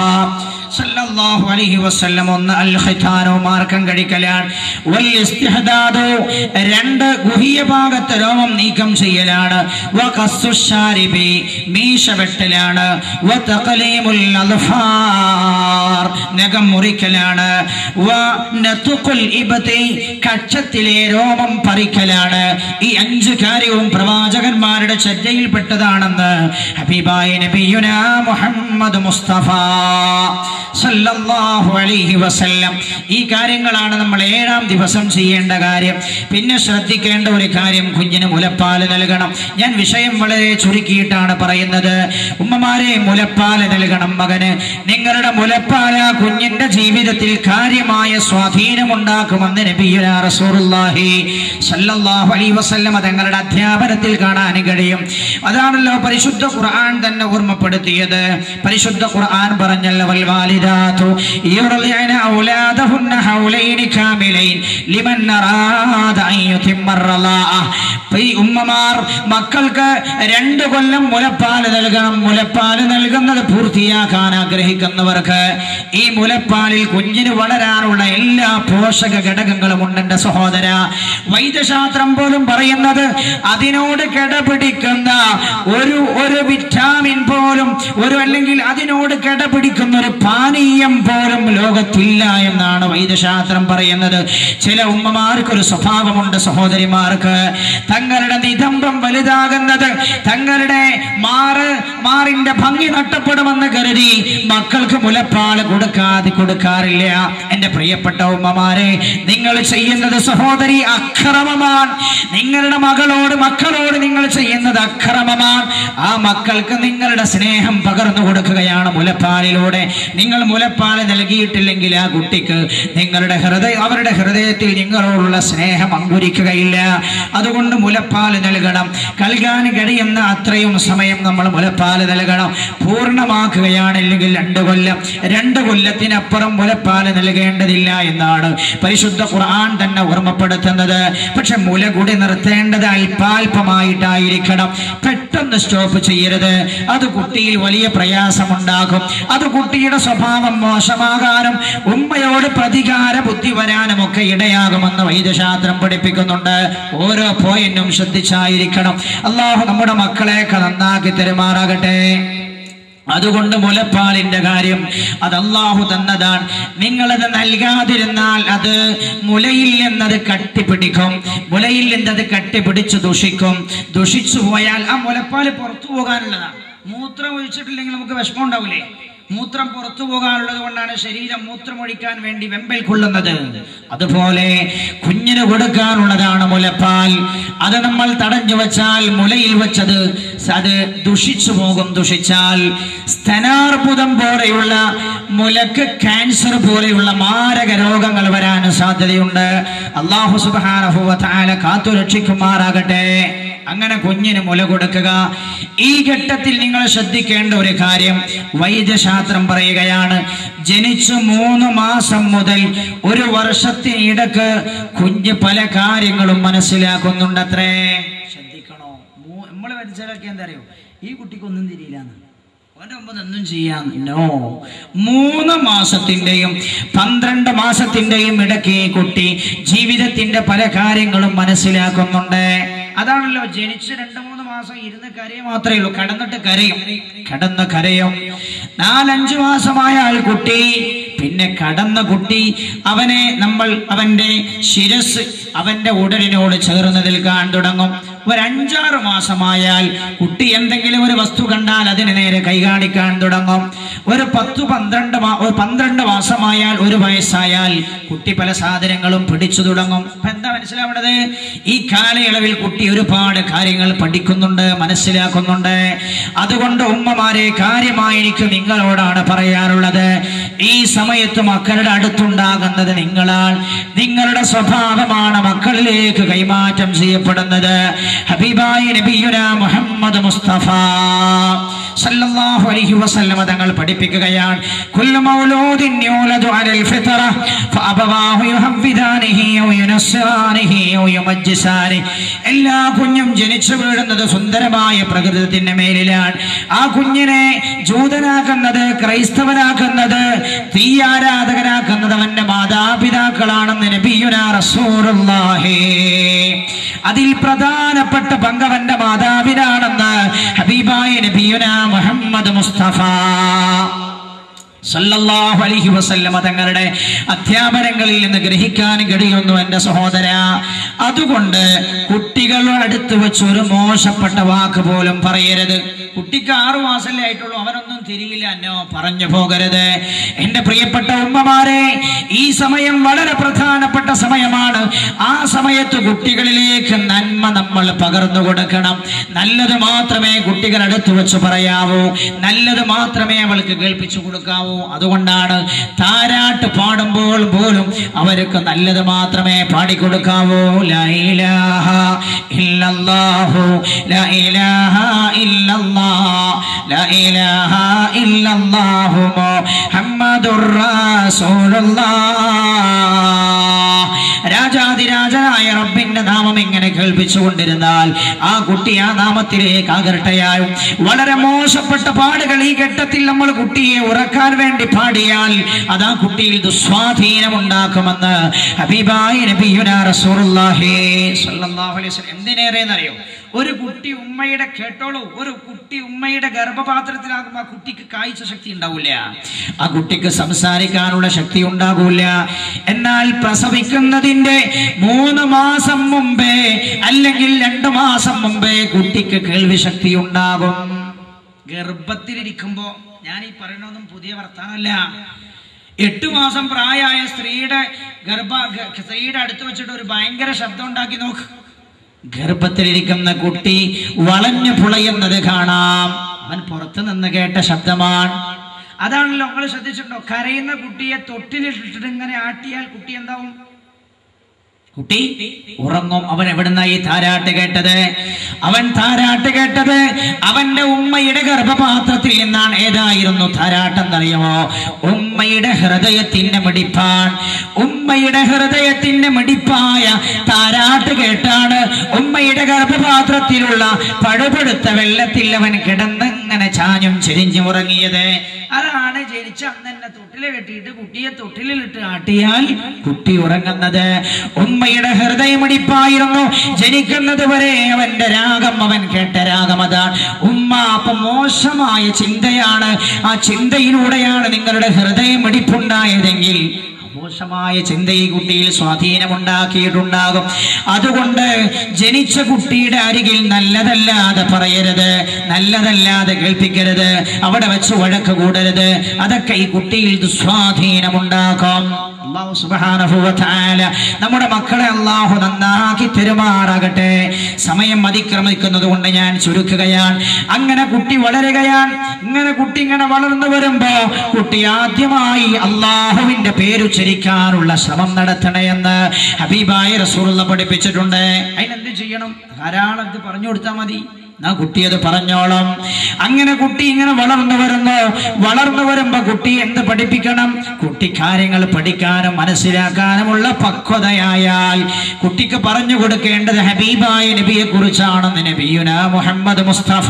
A: സല്ലല്ലാഹു അലൈഹി വസല്ലം. 1 അൽ ഖിതാനു, മാർക്കം കഴിക്കലാണ്. വൽ ഇസ്തിഹദാദു, 2 ഗുഹ്യ ഭാഗത്തെ രോമം നീക്കം ചെയ്യലാണ്. വ ഖസ്സുശാരിബി, മീശ വെട്ടലാണ്. വ തഖലീമുൽ അൽഫാർ, നഖം മുറിക്കലാണ്, വനതുഖുൽ ഇബ്തി കക്ഷത്തിലെ രോമം പറിക്കലാണ്. ഈ 5 കാര്യവും പ്രവാചകന്മാരുടെ ശ്രദ്ധയിൽപ്പെട്ടതാണെന്ന് ഹബീബായ നബിയുനാ മുഹമ്മദ് മുസ്തഫ സല്ലല്ലാഹു അലൈഹി വസല്ലം. ഈ കാര്യങ്ങളാണ് നമ്മൾ 7-ാം ദിവസം ചെയ്യേണ്ട കാര്യം. പിന്നെ ശ്രദ്ധിക്കേണ്ട ഒരു കാര്യം, കുഞ്ഞിന് മുലപ്പാൽ നൽകണം. ഞാൻ വിഷയം വളരെ ചുരുക്കിയിട്ടാണ് പറയുന്നത്. ഉമ്മമാരെ, മുലപ്പാൽ നൽകണം മകന്. നിങ്ങളുടെ മുലപ്പാൽ കുഞ്ഞിന്റെ ജീവിതത്തിൽ കാര്യമായ സ്വാധീനമുണ്ടാക്കുമെന്ന് നബിയുനാ റസൂലുള്ളാഹി സല്ലല്ലാഹു അലൈഹി വസല്ലം തങ്ങളുടെ അധ്യാപനത്തിൽ കാണാൻ കഴിയും. അതാണല്ലോ പരിശുദ്ധ ഖുർആൻ തന്നെ ഓർമ്മപ്പെടുത്തിയത്. പരിശുദ്ധ ഖുർആൻ പറഞ്ഞല്ലോ, വൽ വാലിദാതു യുർദിഅന ഔലാദഹുന്ന ഹൗലൈനി കാമിലൈൻ ലിമൻ അറാദ അൻ യുതിമ്മർ റളാഅ. ഈ ഉമ്മമാർ മക്കൾക്ക് 2 കൊല്ലം മുലപ്പാൽ നൽകണം. മുലപ്പാൽ നൽകുന്നത് പൂർത്തിയാക്കാൻ ആഗ്രഹിക്കുന്നവർക്ക് ഈ മുലപ്പാലിൽ കുഞ്ഞിന് വളരാനുള്ള എല്ലാ പോഷക ഘടകങ്ങളും ഉണ്ട്. എന്റെ സഹോദര, വൈദ്യശാസ്ത്രം പോലും പറയുന്നത് അതിനോട് കിടപിടിക്കുന്ന ഒരു വിറ്റാമിൻ പോലും, അല്ലെങ്കിൽ അതിനോട് കിടപിടിക്കുന്ന ഒരു പാനീയം പോലും ലോകത്തില്ല എന്നാണ് വൈദ്യശാസ്ത്രം പറയുന്നത്. ചില ഉമ്മമാർക്കൊരു സ്വഭാവമുണ്ട് സഹോദരിമാർക്ക്, തങ്ങളുടെ നിതംബം വലുതാകുന്നത്, തങ്ങളുടെ മാറിന്റെ ഭംഗി നഷ്ടപ്പെടുമെന്ന് കരുതി മക്കൾക്ക് മുലപ്പാൽ കൊടുക്കാറില്ല. എന്റെ പ്രിയപ്പെട്ട ഉമ്മമാരെ, നിങ്ങൾ ചെയ്യുന്നത് സഹോദരി അക്രമമാണ്. നിങ്ങളുടെ മക്കളോട് നിങ്ങൾ ചെയ്യുന്നത് അക്രമമാണ്. ആ മക്കൾക്ക് നിങ്ങളുടെ സ്നേഹം പകർന്നു കൊടുക്കുകയാണ് മുലപ്പാലിലൂടെ. നിങ്ങൾ മുലപ്പാൽ നൽകിയിട്ടില്ലെങ്കിൽ ആ കുട്ടിക്ക് അവരുടെ ഹൃദയത്തിൽ നിങ്ങളോടുള്ള സ്നേഹം അങ്കുരിക്കുകയില്ല. അതുകൊണ്ട് മുലപ്പാൽ നൽകണം. നൽകാൻ കഴിയുന്ന അത്രയും സമയം നമ്മൾ മുലപ്പാൽ നൽകണം. പൂർണ്ണമാക്കുകയാണെങ്കിൽ 2 കൊല്ലം, 2 കൊല്ലത്തിനപ്പുറം മുലപ്പാൽ നൽകേണ്ടതില്ല എന്നാണ് പരിശുദ്ധ ഖുർആൻ തന്നെ ഓർമ്മപ്പെടുത്തുന്നത്. പക്ഷെ മുലകുടി നിർത്തേണ്ടത് അല്പാൽപമായിട്ടായിരിക്കണം. പെട്ടെന്ന് സ്റ്റോപ്പ് ചെയ്യരുത്. അത് കുട്ടിയിൽ വലിയ പ്രയാസമുണ്ടാകും. അത് കുട്ടിയുടെ സ്വഭാവം മോശമാകാനും ഉമ്മയോട് പ്രതികാര ബുദ്ധി വരാനും ഒക്കെ ഇടയാകുമെന്ന് വൈദ്യശാസ്ത്രം പഠിപ്പിക്കുന്നുണ്ട്. ഓരോ പോയിന്റും ശ്രദ്ധിച്ചായിരിക്കണം. അല്ലാഹു നമ്മുടെ മക്കളെയൊക്കെ നന്നാക്കി തെരുമാറാകട്ടെ. അതുകൊണ്ട് മുലപ്പാലിന്റെ കാര്യം അത് അല്ലാഹു തന്നതാണ്. നിങ്ങളത് നൽകാതിരുന്നാൽ അത് മുലയിൽ നിന്നത് കട്ടിപ്പിടിക്കും. മുലയിൽ നിന്നത് കട്ടിപ്പിടിച്ച് ദുഷിക്കും. ദുഷിച്ചു പോയാൽ ആ മുലപ്പാല് പുറത്തു പോകാനുള്ളതാണ്. മൂത്രം ഒഴിച്ചിട്ടില്ലെങ്കിൽ നമുക്ക് വിഷമം ഉണ്ടാവില്ലേ? മൂത്രം പുറത്തു പോകാനുള്ളത് കൊണ്ടാണ് ശരീരം മൂത്രമൊഴിക്കാൻ വേണ്ടി വെമ്പൽ കൊള്ളുന്നത്. അതുപോലെ കുഞ്ഞിന് കൊടുക്കാനുള്ളതാണ് മുലപ്പാൽ. അത് നമ്മൾ തടഞ്ഞു വെച്ചാൽ, മുലയിൽ വെച്ചത് അത് ദുഷിച്ചു പോകും. ദുഷിച്ചാൽ സ്തനാർബുദം പോലെയുള്ള, മുലക്ക് ക്യാൻസർ പോലെയുള്ള മാരക രോഗങ്ങൾ വരാൻ സാധ്യതയുണ്ട്. അല്ലാഹു സുബ്ഹാനഹു വ തആല കാത്തു രക്ഷിക്കുമാറാകട്ടെ. അങ്ങനെ കുഞ്ഞിന് മുല കൊടുക്കുക. ഈ ഘട്ടത്തിൽ നിങ്ങൾ ശ്രദ്ധിക്കേണ്ട ഒരു കാര്യം, വൈദ്യശാസ്ത്രം പറയുകയാണ്, ജനിച്ചു 3 മാസം മുതൽ 1 വർഷത്തിനിടക്ക് കുഞ്ഞ് പല കാര്യങ്ങളും മനസ്സിലാക്കുന്നുണ്ടത്രേ. ശ്രദ്ധിക്കണോ? നമ്മൾ മനസ്സിലാക്കി എന്താ അറിയോ, ഈ കുട്ടിക്കൊന്നും തിരിയില്ലാന്ന്, അവന്റെ മുമ്പ് ഒന്നും ചെയ്യാൻ. 3 മാസത്തിന്റെയും 12 മാസത്തിന്റെയും ഇടയ്ക്ക് ഈ കുട്ടി ജീവിതത്തിന്റെ പല കാര്യങ്ങളും മനസ്സിലാക്കുന്നുണ്ട്. അതാണല്ലോ, ജനിച്ച് 2-3 മാസം ഇരുന്ന് കരയും മാത്രമേ ഉള്ളൂ. കടന്ന് കരയും. 4-5 മാസമായാൽ കുട്ടി, പിന്നെ കടന്ന കുട്ടി അവന്റെ ശിരസ് അവന്റെ ഉടലിനോട് ചേർന്ന് നിൽക്കാൻ തുടങ്ങും. ഒരു 5-6 മാസമായാൽ കുട്ടി എന്തെങ്കിലും ഒരു വസ്തു കണ്ടാൽ അതിന് നേരെ കൈ കാണിക്കാൻ തുടങ്ങും. ഒരു 12 മാസമായാൽ, 1 വയസ്സായാൽ കുട്ടി പല സാധനങ്ങളും പിടിച്ചു തുടങ്ങും. അപ്പൊ എന്താ മനസ്സിലാവേണ്ടത്? ഈ കാലയളവിൽ കുട്ടി ഒരുപാട് കാര്യങ്ങൾ പഠിക്കുന്നുണ്ട്, മനസ്സിലാക്കുന്നുണ്ട്. അതുകൊണ്ട് ഉമ്മമാരെ, കാര്യമായി എനിക്ക് നിങ്ങളോടാണ് പറയാനുള്ളത്. ഈ സമയത്ത് മക്കളുടെ അടുത്തുണ്ടാകുന്നത് നിങ്ങളുടെ സ്വഭാവമാണ് മക്കളിലേക്ക് കൈമാറ്റം ചെയ്യപ്പെടുന്നത്. ഹബീബായ നബിയുനാ മുഹമ്മദ് മുസ്തഫ സല്ലല്ലാഹു അലൈഹി വസല്ലം തങ്ങൾ പഠിപ്പിക്കുകയാണ്, കുല്ലു മൗലൂദിൻ യൂലദു അലൽ ഫിത്ര ഫഅബവാഹു യുഹവ്വിദാനിഹി ഔ യുനസ്സാനിഹി ഔ യുമജ്ജിസാനിഹി. എല്ലാ കുഞ്ഞും ജനിച്ചു വീഴുന്നത് സുന്ദരമായ പ്രകൃതത്തിന്റെ മേലിലാണ്. ആ കുഞ്ഞിനെ ജൂതനാക്കുന്നത്, ക്രൈസ്തവനാക്കുന്നത്, തീയാരാധകനാക്കുന്നത് അവന്റെ മാതാപിതാക്കളാണെന്ന് നബിയുനാ റസൂലുള്ളാഹി. അതിൽ പ്രധാനപ്പെട്ട പങ്കവന്റെ മാതാവിനാണെന്ന് ഹബീബായ നബിയുനാ മുഹമ്മദ് മുസ്തഫ. സല്ലല്ലാഹു അലൈഹി വസല്ലമ തങ്ങളുടെ അധ്യാപനങ്ങളിൽ നിന്ന് ഗ്രഹിക്കാൻ കഴിയുന്നു എൻ്റെ സഹോദര. അതുകൊണ്ട് കുട്ടികളുടെ അടുത്ത് വെച്ച് ഒരു മോശപ്പെട്ട വാക്ക് പോലും പറയരുത്. കുട്ടിക്ക് 6 മാസമല്ലേ ആയിട്ടുള്ളൂ, അവനൊന്നും തിരിയില്ല എന്നോ പറഞ്ഞു പോകരുത്. എൻ്റെ പ്രിയപ്പെട്ട ഉമ്മമാരെ, ഈ സമയം വളരെ പ്രധാനപ്പെട്ട സമയമാണ്. ആ സമയത്ത് കുട്ടികളിലേക്ക് നന്മ നമ്മൾ പകർന്നു കൊടുക്കണം. നല്ലത് മാത്രമേ കുട്ടികൾ അടുത്ത് വെച്ച് പറയാവൂ, നല്ലത് മാത്രമേ അവൾക്ക് കേൾപ്പിച്ചു കൊടുക്കാവൂ. അതുകൊണ്ടാണ് താരാട്ട് പാടുമ്പോൾ പോലും അവർക്ക് നല്ലത് മാത്രമേ പാടിക്കൊടുക്കാവൂ. ലാ ഇലാഹ ഇല്ലല്ലാഹു ലാ ഇലാഹ ഇല്ലല്ലാഹ് ലാ ഇലാഹ ഇല്ലല്ലാഹു മുഹമ്മദുർ റസൂലുള്ളാഹ്. രാജാതിരാജനായ റബ്ബിന്റെ നാമം ഇങ്ങനെ കേൾപ്പിച്ചുകൊണ്ടിരുന്നാൽ ആ കുട്ടി ആ നാമത്തിലേക്ക് ആകർഷയായും. വളരെ മോശപ്പെട്ട പാടുകൾ ഈ ഘട്ടത്തിൽ നമ്മൾ കുട്ടിയെ ഉറക്കാൻ വേണ്ടി പാടിയാൽ അത് ആ കുട്ടിയിൽ ദുസ്വാധീനം ഉണ്ടാക്കുമെന്ന് ഹബീബായ നബിയുനാ റസൂലുള്ളാഹി സ്വല്ലല്ലാഹു അലൈഹി വസല്ലം. എന്തിനേറെന്നറിയോ, ഒരു കുട്ടി ഉമ്മയുടെ കേട്ടോളൂ, ഒരു കുട്ടി ഉമ്മയുടെ ഗർഭപാത്രത്തിലാകുമ്പോൾ ആ കുട്ടിക്ക് കാഴ്ച ശക്തി ഉണ്ടാവില്ല, ആ കുട്ടിക്ക് സംസാരിക്കാനുള്ള ശക്തി ഉണ്ടാകൂല. എന്നാൽ പ്രസവിക്കുന്നതിന്റെ 3 മാസം മുമ്പേ അല്ലെങ്കിൽ 2 മാസം മുമ്പേ കുട്ടിക്ക് കേൾവി ശക്തി ഉണ്ടാകും. ഗർഭത്തിലിരിക്കുമ്പോ, ഞാൻ ഈ പറയുന്നതൊന്നും പുതിയ വർത്താനല്ല, 8 മാസം പ്രായമായ സ്ത്രീയുടെ അടുത്ത് വെച്ചിട്ട് ഒരു ഭയങ്കര ശബ്ദം ഉണ്ടാക്കി നോക്ക്. ഗർഭത്തിലിരിക്കുന്ന കുട്ടി വളഞ്ഞു പുളയുന്നത് കാണാം. അവൻ പുറത്തു നിന്ന് കേട്ട ശബ്ദമാണ്. അതാണല്ലോ നിങ്ങൾ ശ്രദ്ധിച്ചിട്ടുണ്ടോ, കരയുന്ന കുട്ടിയെ തൊട്ടിലിട്ടിട്ട് ഇങ്ങനെ ആട്ടിയാൽ കുട്ടി എന്താവും? കുട്ടി ഉറങ്ങും. അവൻ എവിടുന്നായി താരാട്ട് കേട്ടത്? അവൻ താരാട്ട് കേട്ടത് അവന്റെ ഉമ്മയുടെ ഗർഭപാത്രത്തിൽ നിന്നാണ്. ഏതായിരുന്നു താരാട്ടെന്നറിയുമോ? ഉമ്മയുടെ ഹൃദയത്തിന്റെ മിടിപ്പാൻ. ഉമ്മയുടെ ഹൃദയത്തിന്റെ മിടിപ്പായ താരാട്ട് കേട്ടാണ് ഉമ്മയുടെ ഗർഭപാത്രത്തിലുള്ള പടുപടുത്ത വെള്ളത്തിൽ അവൻ കിടന്നങ്ങനെ ചാഞ്ഞും ചെരിഞ്ഞും ഉറങ്ങിയത്. അതാണ് ജനിച്ച അന്ന് തന്നെ തൊട്ടില് കെട്ടിയിട്ട് കുട്ടിയെ തൊട്ടിലിട്ട് ആട്ടിയാൽ കുട്ടി ഉറങ്ങുന്നത്. ഉമ്മയുടെ ഹൃദയമിടിപ്പായിരുന്നു ജനിക്കുന്നത് വരെ അവന്റെ രാഗം, അവൻ കേട്ട രാഗം അതാണ്. ഉമ്മ അപ്പൊ മോശമായ ചിന്തയാണ്, ആ ചിന്തയിലൂടെയാണ് നിങ്ങളുടെ ഹൃദയമിടിപ്പുണ്ടായതെങ്കിൽ മോശമായ ചിന്ത ഈ കുട്ടിയിൽ സ്വാധീനമുണ്ടാക്കിയിട്ടുണ്ടാകും. അതുകൊണ്ട് ജനിച്ച കുട്ടിയുടെ അരികിൽ നല്ലതല്ലാതെ പറയരുത്, നല്ലതല്ലാതെ കേൾപ്പിക്കരുത്, അവിടെ വെച്ച് വഴക്ക് കൂടരുത്. അതൊക്കെ ഈ കുട്ടിയിൽ ദുസ്വാധീനമുണ്ടാക്കും. അല്ലാഹു സുബ്ഹാനഹു വ തആല നമ്മുടെ മക്കളെ അല്ലാഹു നന്നാക്കി തെരുമാറാകട്ടെ. സമയം അതിക്രമിക്കുന്നത് കൊണ്ട് ഞാൻ ചുരുക്കുകയാണ്. അങ്ങനെ കുട്ടി വളരുകയാണ്. ഇങ്ങനെ കുട്ടി ഇങ്ങനെ വളർന്നു വരുമ്പോ കുട്ടി ആദ്യമായി അല്ലാഹുവിന്റെ പേര് ഉച്ചരിക്കാനുള്ള ശ്രമം നടത്തണമെന്ന് ഹബീബായ റസൂലുള്ളാഹി പഠിപ്പിച്ചിട്ടുണ്ട്. അതിനെന്ത് ചെയ്യണം? ധാരാളം ഇത് പറഞ്ഞു കൊടുത്താൽ മതി, ആ കുട്ടി അത് പറഞ്ഞോളം. അങ്ങനെ കുട്ടി ഇങ്ങനെ വളർന്നു വരുമ്പോ കുട്ടി എന്ത് പഠിപ്പിക്കണം? കുട്ടി കാര്യങ്ങൾ പഠിക്കാനും മനസ്സിലാക്കാനുമുള്ള പക്വതയായാൽ കുട്ടിക്ക് പറഞ്ഞു കൊടുക്കേണ്ടത് ഹബീബായ നബിയെ കുറിച്ചാണെന്ന് നബിയുനാ മുഹമ്മദ് മുസ്തഫ.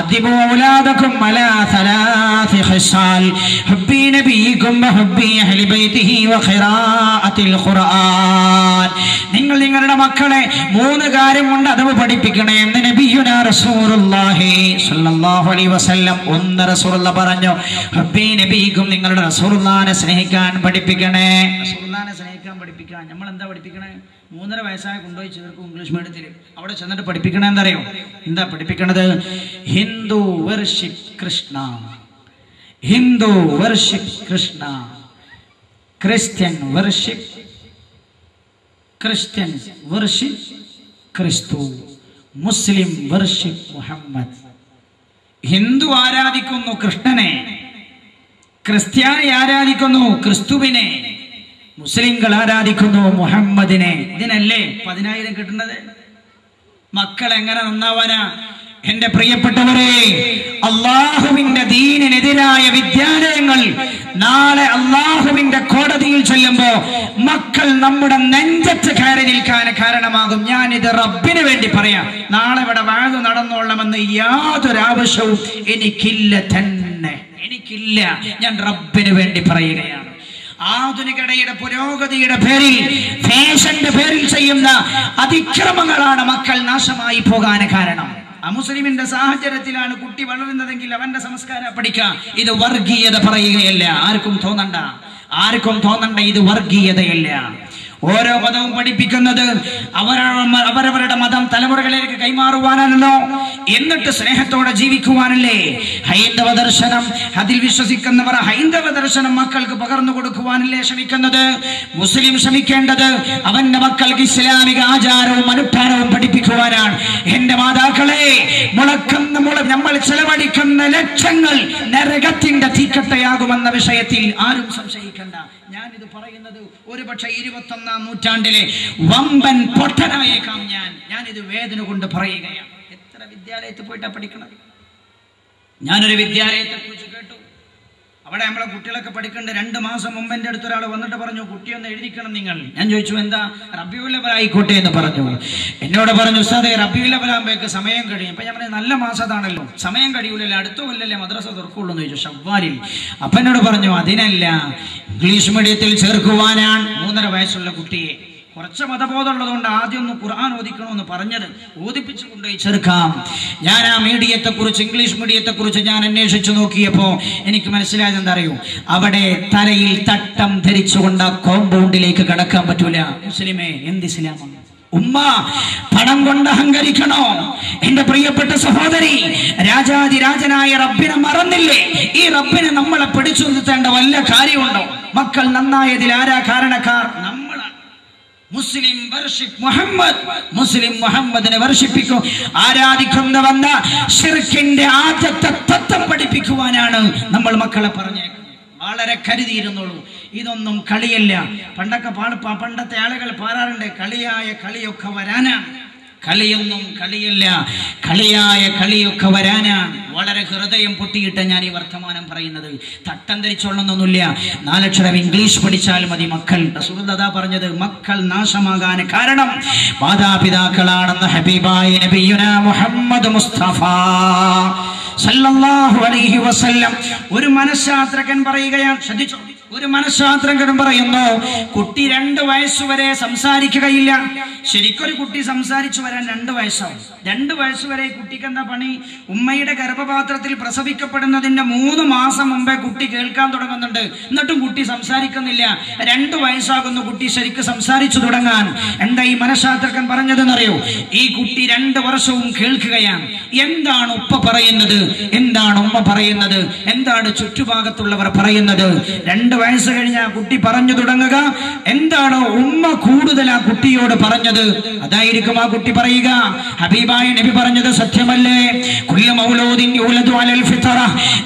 A: അദ്ദിബു ഔലാദകും അലാ സലാസി ഖിസാൽ ഹുബ്ബി നബിയികും വഹുബ്ബി അഹ്ലി ബൈതിഹി വഖിറാഅത്തിൽ ഖുർആൻ. നിങ്ങൾ നിങ്ങളുടെ മക്കളെ 3 കാര്യം കൊണ്ട് അദബ് പഠിപ്പിക്കണേ എന്ന് നബിയുനാ റസൂലുള്ളാഹി സ്വല്ലല്ലാഹു അലൈഹി വസല്ലം. ഒന്ന് റസൂലുള്ളാഹി പറഞ്ഞു, ഹബ്ബി നബിയികും, നിങ്ങളുടെ റസൂലുള്ളാഹിനെ സ്നേഹിക്കാൻ പഠിപ്പിക്കണേ. റസൂലുള്ളാഹിനെ സ്നേഹിക്കാൻ പഠിപ്പിക്കാൻ നമ്മൾ എന്താ പഠിപ്പിക്കണേ? 3.5 വയസ്സായ കൊണ്ടുപോയി ചേർക്കും ഇംഗ്ലീഷ് മീഡിയത്തിൽ. അവിടെ ചെന്നിട്ട് പഠിപ്പിക്കണേ എന്തറിയോ? എന്താ പഠിപ്പിക്കണത്? Hindu worship Krishna, Hindu worship Krishna, Christian worship Christian worship ക്രിസ്തു, മുസ്ലിം വർഷിപ്പ് മുഹമ്മദ്. ഹിന്ദു ആരാധിക്കുന്നു കൃഷ്ണനെ, ക്രിസ്ത്യാനി ആരാധിക്കുന്നു ക്രിസ്തുവിനെ, മുസ്ലിങ്ങൾ ആരാധിക്കുന്നു മുഹമ്മദിനെ. ഇതിനല്ലേ 10,000 കിട്ടുന്നത്? മക്കൾ എങ്ങനെ നന്നാവാനാ? എന്റെ പ്രിയപ്പെട്ടവരെ, അള്ളാഹുവിന്റെ ദീനിനെതിരായ വിദ്യാലയങ്ങൾ നാളെ അള്ളാഹുവിന്റെ കോടതിയിൽ ചെല്ലുമ്പോ മക്കൾ നമ്മുടെ നെഞ്ചത്ത് കയറി നിൽക്കാൻ കാരണമാകും. ഞാനിത് റബ്ബിന് വേണ്ടി പറയാം. നാളെ ഇവിടെ വാഴ നടന്നോളണമെന്ന് യാതൊരു ആവശ്യവും എനിക്കില്ല, തന്നെ എനിക്കില്ല. ഞാൻ റബ്ബിന് വേണ്ടി പറയുകയാണ്. ആധുനികതയുടെ പുരോഗതിയുടെ പേരിൽ, ഫാഷന്റെ പേരിൽ ചെയ്യുന്ന അതിക്രമങ്ങളാണ് മക്കൾ നാശമായി പോകാൻ കാരണം. അമുസ്ലിമിന്റെ സാഹചര്യത്തിലാണ് കുട്ടി വളരുന്നതെങ്കിൽ അവന്റെ സംസ്കാരം പഠിക്കാം. ഇത് വർഗീയത പറയുകയല്ല. ആർക്കും തോന്നണ്ട ഇത് വർഗീയതയല്ല. ഓരോ മതവും പഠിപ്പിക്കുന്നത് അവരവരുടെ മതം തലമുറകളിലേക്ക് കൈമാറുവാനാണല്ലോ, എന്നിട്ട് സ്നേഹത്തോടെ ജീവിക്കുവാനല്ലേ. ഹൈന്ദവ ദർശനം അതിൽ വിശ്വസിക്കുന്നവർ ഹൈന്ദവ ദർശനം മക്കൾക്ക് പകർന്നു കൊടുക്കുവാനല്ലേ ശ്രമിക്കുന്നത്. മുസ്ലിം ശ്രമിക്കേണ്ടത് അവന്റെ മക്കൾക്ക് ഇസ്ലാമിക ആചാരവും അനുഷ്ഠാനവും പഠിപ്പിക്കുവാനാണ്. എന്റെ മാതാക്കളെ, നമ്മൾ ചെലവഴിക്കുന്ന ലക്ഷങ്ങൾ നരകത്തിന്റെ തീക്കട്ടയാകുമെന്ന വിഷയത്തിൽ ആരും സംശയിക്കണ്ട. ഞാനിത് പറയുന്നത് ഒരുപക്ഷെ 21ാം നൂറ്റാണ്ടിലെ വമ്പൻ പൊട്ടനായേക്കാം. ഞാനിത് വേദന കൊണ്ട് പറയുകയാണ്. എത്ര വിദ്യാലയത്തിൽ പോയിട്ടാ പഠിക്കണത്? ഞാനൊരു വിദ്യാലയത്തെ കുറിച്ച് കേട്ടു. അവിടെ നമ്മളെ കുട്ടികളൊക്കെ പഠിക്കേണ്ട 2 മാസം മുമ്പ് എൻ്റെ അടുത്ത് ഒരാൾ വന്നിട്ട് പറഞ്ഞു, കുട്ടിയൊന്ന് എഴുതിക്കണം നിങ്ങൾ. ഞാൻ ചോദിച്ചു, എന്താ? റബീഉൽ അവ്വൽ ആയിക്കോട്ടെ എന്ന് പറഞ്ഞു. എന്നോട് പറഞ്ഞു, ഉസ്താദേ റബീഉൽ അവ്വൽ ആകുമ്പോഴേക്ക് സമയം കഴിയും. അപ്പൊ ഞാൻ പറഞ്ഞു, നല്ല മാസത്താണല്ലോ, സമയം കഴിയൂലല്ലേ, അടുത്ത കൊല്ലല്ലേ മദ്രസ തുറക്കുള്ളൂ എന്ന് ചോദിച്ചു, ഷവ്വാലിൽ. അപ്പൊ എന്നോട് പറഞ്ഞു, അതിനല്ല, ഇംഗ്ലീഷ് മീഡിയത്തിൽ ചേർക്കുവാനാണ് 3.5 വയസ്സുള്ള കുട്ടിയെ. കുറച്ച് മതബോധമുള്ളതുകൊണ്ട് ആദ്യം ഒന്ന് ഖുർആൻ ഓദിക്കണമെന്ന് പറഞ്ഞത്, ഓദിപ്പിച്ചു കൊണ്ടുപോയി ചേർക്കാം. ഞാൻ ആ മീഡിയത്തെ കുറിച്ച്, ഇംഗ്ലീഷ് മീഡിയത്തെ കുറിച്ച് ഞാൻ അന്വേഷിച്ചു നോക്കിയപ്പോ എനിക്ക് മനസ്സിലായത് എന്താ അറിയൂ? അവിടെ തലയിൽ തട്ടം ധരിച്ചുകൊണ്ട് ആ കോമ്പൗണ്ടിലേക്ക് കടക്കാൻ പറ്റൂല. മുസ്ലിമേ, എന്ത് ഇസ്ലാമാണ്? ഉമ്മ പണം കൊണ്ട് അഹങ്കരിക്കണോ? എന്റെ പ്രിയപ്പെട്ട സഹോദരി, രാജാതിരാജനായ റബ്ബിനെ മറന്നില്ലേ? ഈ റബ്ബിനെ നമ്മളെ പിടിച്ചു നിർത്തേണ്ട വല്ല കാര്യമുണ്ടോ? മക്കൾ നന്നായതിൽ ആരാ കാരണക്കാർ? നമ്മളാണ്. മുസ്ലിം വർഷിപ്പ് മുഹമ്മദ്, മുസ്ലിം മുഹമ്മദിനെ വർഷിപ്പിക്കും. ആരാധിക്കുന്നവന്ന ശിർക്കിന്റെ ആദ്യത്തെ തത്വം പഠിപ്പിക്കുവാനാണ് നമ്മൾ മക്കളെ പറഞ്ഞേക്കുന്നത്. വളരെ കരുതിയിരുന്നുള്ളൂ. ഇതൊന്നും കളിയല്ല. പണ്ടത്തെ ആളുകൾ പാടാറുണ്ട്, കളിയായ കളിയൊക്കെ വരാനാണ്. കളിയൊന്നും കളിയല്ല, കളിയായ കളിയൊക്കെ വരാനാണ്. വളരെ ഹൃദയം പൊട്ടിയിട്ട് ഞാൻ ഈ വർത്തമാനം പറയുന്നത്. തട്ടം ധരിച്ചോളണമെന്നൊന്നുമില്ല. 4 അക്ഷരം ഇംഗ്ലീഷ് പഠിച്ചാൽ മതി മക്കൾ. റസൂലുള്ളാഹി പറഞ്ഞത് മക്കൾ നാശമാകാൻ കാരണം മാതാപിതാക്കളാണെന്ന് ഹബീബായ നബിയുനാ മുഹമ്മദ് മുസ്തഫ സല്ലല്ലാഹു അലൈഹി വസല്ലം. ഒരു മനഃശാസ്ത്രജ്ഞൻ പറയുകയാണ്, ശ്രദ്ധിച്ചോ, ഒരു മനഃശാസ്ത്രജ്ഞൻ പറയുന്നു, കുട്ടി 2 വയസ്സുവരെ സംസാരിക്കുകയില്ല. ശരിക്കൊരു കുട്ടി സംസാരിച്ചു വരാൻ 2 വയസ്സാവും. 2 വയസ്സുവരെ കുട്ടിക്ക് എന്താ പണി? ഉമ്മയുടെ ഗർഭപാത്രത്തിൽ പ്രസവിക്കപ്പെടുന്നതിന്റെ 3 മാസം മുമ്പേ കുട്ടി കേൾക്കാൻ തുടങ്ങുന്നുണ്ട്. എന്നിട്ടും കുട്ടി സംസാരിക്കുന്നില്ല. 2 വയസ്സാകുന്നു കുട്ടി ശരിക്ക് സംസാരിച്ചു തുടങ്ങാൻ. എന്താ ഈ മനഃശാസ്ത്രജ്ഞൻ പറഞ്ഞതെന്നറിയോ? ഈ കുട്ടി 2 വർഷവും കേൾക്കുകയാണ്. എന്താണ് ഉപ്പ പറയുന്നത്, എന്താണ് ഉമ്മ പറയുന്നത്, എന്താണ് ചുറ്റുഭാഗത്തുള്ളവർ പറയുന്നത്. 2 വയസ്സ് കഴിഞ്ഞ കുട്ടി പറഞ്ഞു തുടങ്ങുക, എന്താണോ ഉമ്മ കൂടുതൽ ആ കുട്ടിയോട് പറഞ്ഞത് അതായിരിക്കും ആ കുട്ടി പറയുക. ഹബീബായ നബി പറഞ്ഞത് സത്യമല്ലേ? കുല്ലു മൗലൂദിൻ യൂലദു അലൽ ഫിത്ര,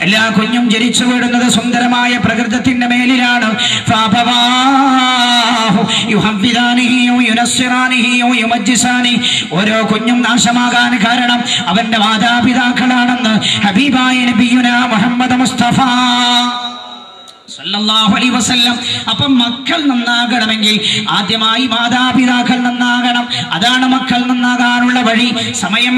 A: എല്ലാ കുഞ്ഞും ജനിച്ചു വീഴുന്നത് സുന്ദരമായ പ്രകൃതത്തിന്റെ മേലിലാണ്. ഫഅബവാഹു യുഹവ്വിദാനിഹി വയുനസ്സിറാനിഹി വയുമജ്ജിസാനി, ഓരോ കുഞ്ഞും നാശമാകാൻ കാരണം അവന്റെ മാതാപിതാക്കളാണെന്ന് ഹബീബായ നബിയുനാ മുഹമ്മദ് മുസ്തഫ സല്ലല്ലാഹു അലൈഹി വസല്ലം. അപ്പം മക്കൾ നന്നാകണമെങ്കിൽ ആദ്യമായി മാതാപിതാക്കൾ നന്നാകണം. അതാണ് മക്കൾ നന്നാകാനുള്ള വഴി.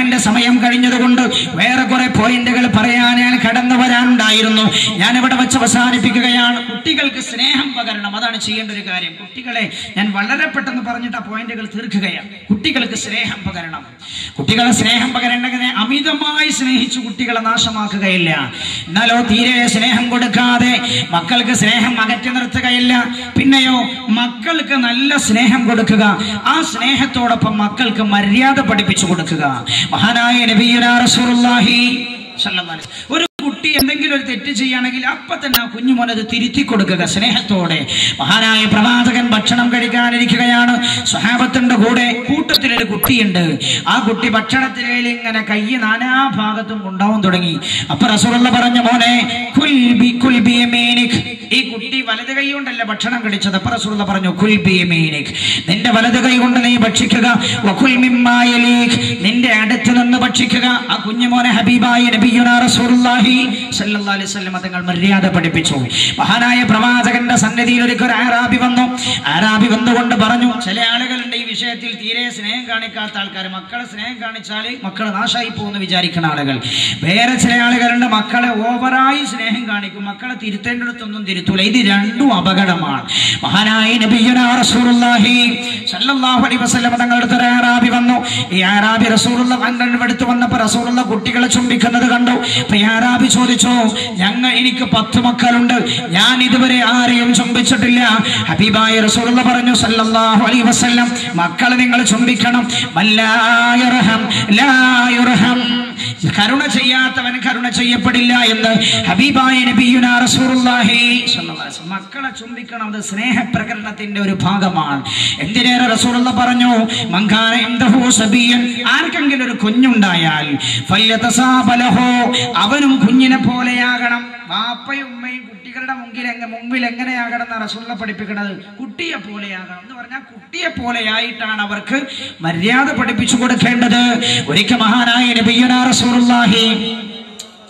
A: എന്റെ സമയം കഴിഞ്ഞതുകൊണ്ട് വേറെ കുറെ പോയിന്റുകൾ പറയാൻ ഞാൻ കടന്നു വരാനുണ്ടായിരുന്നു. ഞാൻ ഇവിടെ വെച്ച് അവസാനിപ്പിക്കുകയാണ്. കുട്ടികൾക്ക് സ്നേഹം പകരണം, അതാണ് ചെയ്യേണ്ട ഒരു കാര്യം. കുട്ടികളെ ഞാൻ വളരെ പെട്ടെന്ന് പറഞ്ഞിട്ട് ആ പോയിന്റുകൾ തീർക്കുകയാണ്. കുട്ടികൾക്ക് സ്നേഹം പകരണം. കുട്ടികളെ സ്നേഹം പകരേണ്ടതിനെ അമിതമായി സ്നേഹിച്ചു കുട്ടികളെ നാശമാക്കുകയില്ല. എന്നാലോ തീരെ സ്നേഹം കൊടുക്കാതെ മക്കൾക്ക് സ്നേഹം അകറ്റി നിർത്തുകയില്ല. പിന്നെയോ മക്കൾക്ക് നല്ല സ്നേഹം കൊടുക്കുക. ആ സ്നേഹത്തോടൊപ്പം മക്കൾക്ക് മര്യാദ പഠിപ്പിച്ചു കൊടുക്കുക. മഹാനായ നബിയുനാ റസൂലുള്ളാഹി സ്വല്ലല്ലാഹു അലൈഹി വസല്ലം ഒരു കുട്ടി എന്തെങ്കിലും ഒരു തെറ്റ് ചെയ്യുകയാണെങ്കിൽ അപ്പൊ തന്നെ ആ കുഞ്ഞുമോൻ അത് തിരുത്തി കൊടുക്കുക സ്നേഹത്തോടെ. മഹാനായ പ്രവാചകൻ ഭക്ഷണം കഴിക്കാനിരിക്കുകയാണ്. സ്വഹാബത്തിന്റെ കൂട്ടത്തിലൊരു കുട്ടിയുണ്ട്. ആ കുട്ടി ഭക്ഷണത്തിലേക്ക് ഇങ്ങനെ കൈ നാനാഭാഗത്തും കൊണ്ടാവാൻ തുടങ്ങി. അപ്പൊ റസൂലുള്ളാഹി പറഞ്ഞു, മോനെ കുൽ ബി യമീനിക്, ഈ കുട്ടി വലത് കൈ കൊണ്ടല്ല ഭക്ഷണം കഴിച്ചത്. അപ്പൊ റസൂലുള്ളാഹി പറഞ്ഞു, കുൽ ബി യമീനിക്, നിന്റെ വലത് കൈ കൊണ്ട് നീ ഭക്ഷിക്കുക. വകുൽ മിമ്മാ യലീക്, നിന്റെ അടുത്ത് നിന്ന് ഭക്ഷിക്കുക. ആ കുഞ്ഞുമോനെ ഹബീബായ നബിയുനാ റസൂലുള്ളാഹി സ്വല്ലല്ലാഹു സല്ലല്ലാഹു അലൈഹി വസല്ലം തങ്ങൾ മര്യാദ പഠിപ്പിച്ചു. മഹാനായ പ്രവാചകന്റെ സന്നിധിയിൽ ഒരു അറാബി വന്നു. അറാബി വന്നുകൊണ്ട് പറഞ്ഞു, ചില ആളുകളുണ്ട് ഈ വിഷയത്തിൽ തീരെ സ്നേഹം കാണിക്കാത്ത ആൾക്കാർ, മക്കളെ സ്നേഹം കാണിച്ചാൽ മക്കളെ നാശമായി പോകുമെന്ന് വിചാരിക്കുന്ന ആളുകൾ. വേറെ ചില ആളുകളുണ്ട് മക്കളെ ഓവറായി സ്നേഹം കാണിക്കും, മക്കളെ തിരുത്തേണ്ടടുത്തൊന്നും തിരുത്തൂല. ഇത് രണ്ടും അപകടമാണ്. മഹാനായ നബിയുനാ റസൂലുള്ളാഹി സല്ലല്ലാഹു അലൈഹി വസല്ലം തങ്ങളുടെ അടുത്ത് അറാബി വന്നു. ഈ അറാബി റസൂലുള്ളാഹിന്റെ അടുത്ത് വന്നപ്പോൾ റസൂലുള്ള കുട്ടികളെ ചുംബിക്കുന്നത് കണ്ടു. അപ്പൊ ഈ അറാബി ചോദിച്ചു, എനിക്ക് 10 മക്കളുണ്ട്, ഞാൻ ഇതുവരെ ആരെയും ചുംബിച്ചിട്ടില്ല. ഹബീബായ റസൂലുള്ള പറഞ്ഞു സല്ലല്ലാഹു അലൈഹി വസല്ലം, മക്കളെ നിങ്ങൾ ചുംബിക്കണം. മല്ലാ യർഹം ലാ യുർഹം, കരുണ ചെയ്യാത്തവൻ കരുണ ചെയ്യപ്പെടില്ല എന്ന് ഹബീബായ നബിയുനാ റസൂലുള്ളാഹി സ്വല്ലല്ലാഹു അലൈഹി വസല്ലം. മക്കളെ ചുംബിക്കണം, അത് സ്നേഹപ്രകടനത്തിന്റെ ഒരു ഭാഗമാണ്. എന്തിനേറെ റസൂലുള്ള പറഞ്ഞു, മൻകാന ഇൻദഹു സബിയൻ, ആർക്കെങ്കിലും ഒരു കുഞ്ഞുണ്ടായാൽ ഫല്യതസാബലഹു, അവനും കുഞ്ഞിനെ പോലെയാകണം. വാപ്പയും ഉമ്മയും കുട്ടികളുടെ മുമ്പിൽ എങ്ങനെയാകണം എന്നാണ് റസൂലുള്ള പഠിപ്പിക്കുന്നത്? കുട്ടിയെ പോലെയാകണം എന്ന് പറഞ്ഞാൽ കുട്ടിയെ പോലെയായിട്ടാണ് അവർക്ക് മര്യാദ പഠിപ്പിച്ചു കൊടുക്കേണ്ടത്. ഒരിക്കൽ മഹാനായ നബിയുനാ റസൂലുള്ളാഹി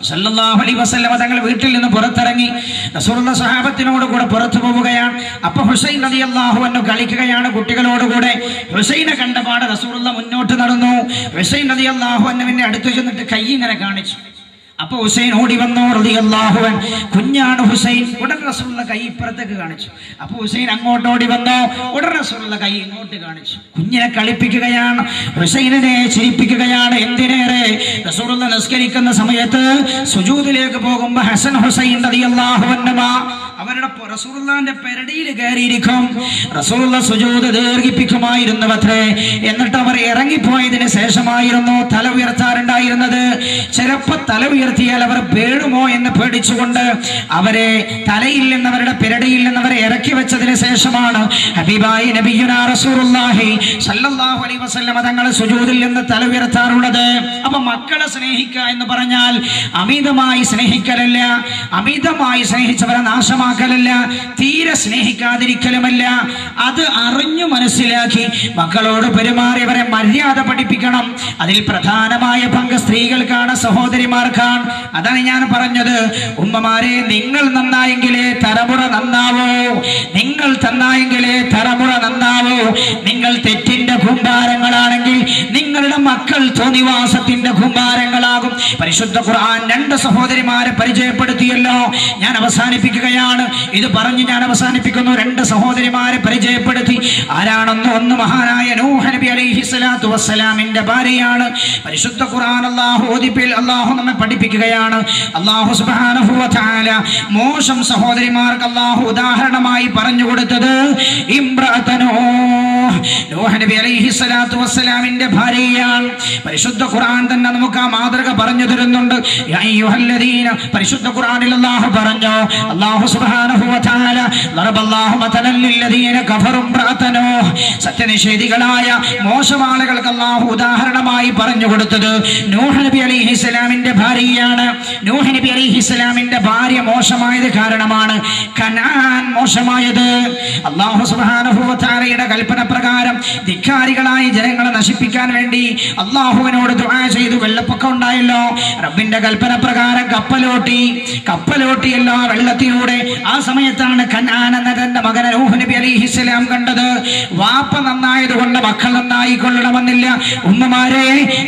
A: സല്ലല്ലാഹു അലൈഹി വസല്ലം തങ്ങൾ വീട്ടിൽ നിന്ന് പുറത്തിറങ്ങി റസൂലുള്ള സഹാബത്തിനോട് കൂടെ പുറത്തു പോവുകയാണ്. അപ്പൊ ഹുസൈൻ റളിയല്ലാഹു അൻഹു കളിക്കുകയാണ് കുട്ടികളോടുകൂടെ. ഹുസൈനെ കണ്ടപാട് റസൂലുള്ള മുന്നോട്ട് നടന്നു. ഹുസൈൻ റളിയല്ലാഹു അൻഹുവിന്റെ അടുത്ത് ചെന്നിട്ട് കൈ ഇങ്ങനെ കാണിച്ചു. അപ്പൊ ഹുസൈൻ ഓടി വന്നു റളിയല്ലാഹു അൻഹു. കുഞ്ഞാണ് ഹുസൈൻ. ഉടൻ റസൂലുള്ള കൈ ഇപ്പുറത്തേക്ക് കാണിച്ചു. അപ്പൊ ഹുസൈൻ അങ്ങോട്ട് ഓടി വന്നു. ഉടൻ റസൂലുള്ള കൈ ഇങ്ങോട്ട് കാണിച്ചു. കുഞ്ഞിനെ കളിപ്പിക്കുകയാണ്, ഹുസൈനെ ചിരിപ്പിക്കുകയാണ്. എന്തിനേറെ റസൂലുള്ള നിസ്കരിക്കുന്ന സമയത്ത് സുജൂദിലേക്ക് പോകുമ്പോ ഹസൻ ഹുസൈൻ റളിയല്ലാഹു അൻഹുമാ അവരുടെ റസൂലുള്ളാഹിന്റെ പെരടിയിൽ കയറിയിരിക്കും. റസൂലുള്ള സുജൂദ് ദീർഘിപ്പിക്കുമായിരുന്നു അത്രേ. എന്നിട്ട് അവർ ഇറങ്ങിപ്പോയതിന് ശേഷമായിരുന്നു തല ഉയർത്താറുണ്ടായിരുന്നത്. ചിലപ്പോ തല ഉയർത്തിയാൽ അവർ പേടുമോ എന്ന് പേടിച്ചുകൊണ്ട് അവരെ തലയിൽ നിന്ന് അവരുടെ പെരടിയിൽ നിന്ന് അവരെ ഇറക്കി വെച്ചതിന് ശേഷമാണ് ഹബീബായ നബിയുനാ റസൂലുള്ളാഹി സല്ലല്ലാഹു അലൈഹി വസല്ലം തങ്ങൾ സുജൂദിൽ നിന്ന് തല ഉയർത്താറുള്ളത്. അപ്പൊ മക്കളെ സ്നേഹിക്കുക എന്ന് പറഞ്ഞാൽ അമിതമായി സ്നേഹിക്കലല്ല, അമിതമായി സ്നേഹിച്ചവരെ നാശമാക്കലല്ല, തീരെ സ്നേഹിക്കാതിരിക്കലുമല്ല. അത് അറിഞ്ഞു മനസ്സിലാക്കി മക്കളോട് പെരുമാറിയവരെ മര്യാദ പഠിപ്പിക്കണം. അതിൽ പ്രധാനമായ പങ്ക് സ്ത്രീകൾക്കാണ്, സഹോദരിമാർക്കാണ്. അതാണ് ഞാൻ പറഞ്ഞത്, ഉമ്മമാരെ നിങ്ങൾ നന്നായെങ്കിലേ തലമുറ നന്നാവൂ, നിങ്ങൾ നന്നായെങ്കിലേ തലമുറ നന്നാവൂ. നിങ്ങൾ തെറ്റിന്റെ കൂമ്പാരങ്ങളാണെങ്കിൽ നിങ്ങളുടെ മക്കൾ തോന്നിവാസത്തിന്റെ കൂമ്പാരങ്ങളാകും. പരിശുദ്ധ ഖുർആൻ 2 സഹോദരിമാരെ പരിചയപ്പെടുത്തിയല്ലോ. ഞാൻ അവസാനിപ്പിക്കുകയാണ്, ഇത് പറഞ്ഞു ഞാൻ അവസാനിപ്പിക്കുന്നു. 2 സഹോദരിമാരെ പരിചയപ്പെടുത്തി. ആരാണെന്ന്? ഒന്ന് മഹാനായ നൂഹ് നബി അലൈഹിസ്സലാത്തു വസ്സലാമിന്റെ ഭാര്യയാണ്. പരിശുദ്ധ ഖുർആൻ അല്ലാഹു നമ്മെ പഠിപ്പിക്കുകയാണ്. അല്ലാഹു സുബ്ഹാനഹു വ തആല മോശം സഹോദരിമാർക്ക് അല്ലാഹു ഉദാഹരണമായി പറഞ്ഞു കൊടുത്തത് നൂഹ് നബി അലൈഹിസ്സലാത്തു വസ്സലാമിന്റെ ഭാര്യയാണ്. പരിശുദ്ധ ഖുർആൻ തന്നെ നമുക്ക് ആ മാതൃക പറഞ്ഞു തരുന്നുണ്ട്. യാ അയ്യുഹല്ലദീന, പരിശുദ്ധ ഖുർആനിൽ അല്ലാഹു പറഞ്ഞു, അല്ലാഹു സുബ്ഹാനഹു വ തആല ദറബല്ലാഹു മതലൻ ലില്ലദീന കഫറു ഇംറഅതനൂഹ്, സത്യനിഷേധികളായ മോശം ആളുകൾക്ക് അല്ലാഹു ഉദാഹരണമായി പറഞ്ഞു കൊടുത്തത് നൂഹ് നബി അലൈഹിസ്സലാമിന്റെ ഭാര്യയാണ്. നൂഹ് നബി അലൈഹിസ്സലാമിന്റെ ഭാര്യ മോശമായത് കാരണമാണ് കനാൻ മോശമായത്. അല്ലാഹു സുബ്ഹാനഹു വ തആലയുടെ കൽപ്പന പ്രകാരം ധിക്കാരികളായ ജനങ്ങളെ നശിപ്പിക്കാൻ വേണ്ടി അല്ലാഹുവിനോട് ദുആ ചെയ്തു. വെള്ളപ്പൊക്കം ഉണ്ടായല്ലോ, റബ്ബിന്റെ കൽപ്പന പ്രകാരം കപ്പലോട്ടിയല്ലോ വെള്ളത്തിലൂടെ. ആ സമയത്താണ് കനാൻ എന്ന തന്റെ മകനെ നൂഹ് നബി അലൈഹിസ്സലാം കണ്ടത്. വാപ്പ നന്നായതുകൊണ്ട് മക്കൾ നന്നായിക്കൊള്ളണമെന്നില്ല. ഉമ്മമാരെ,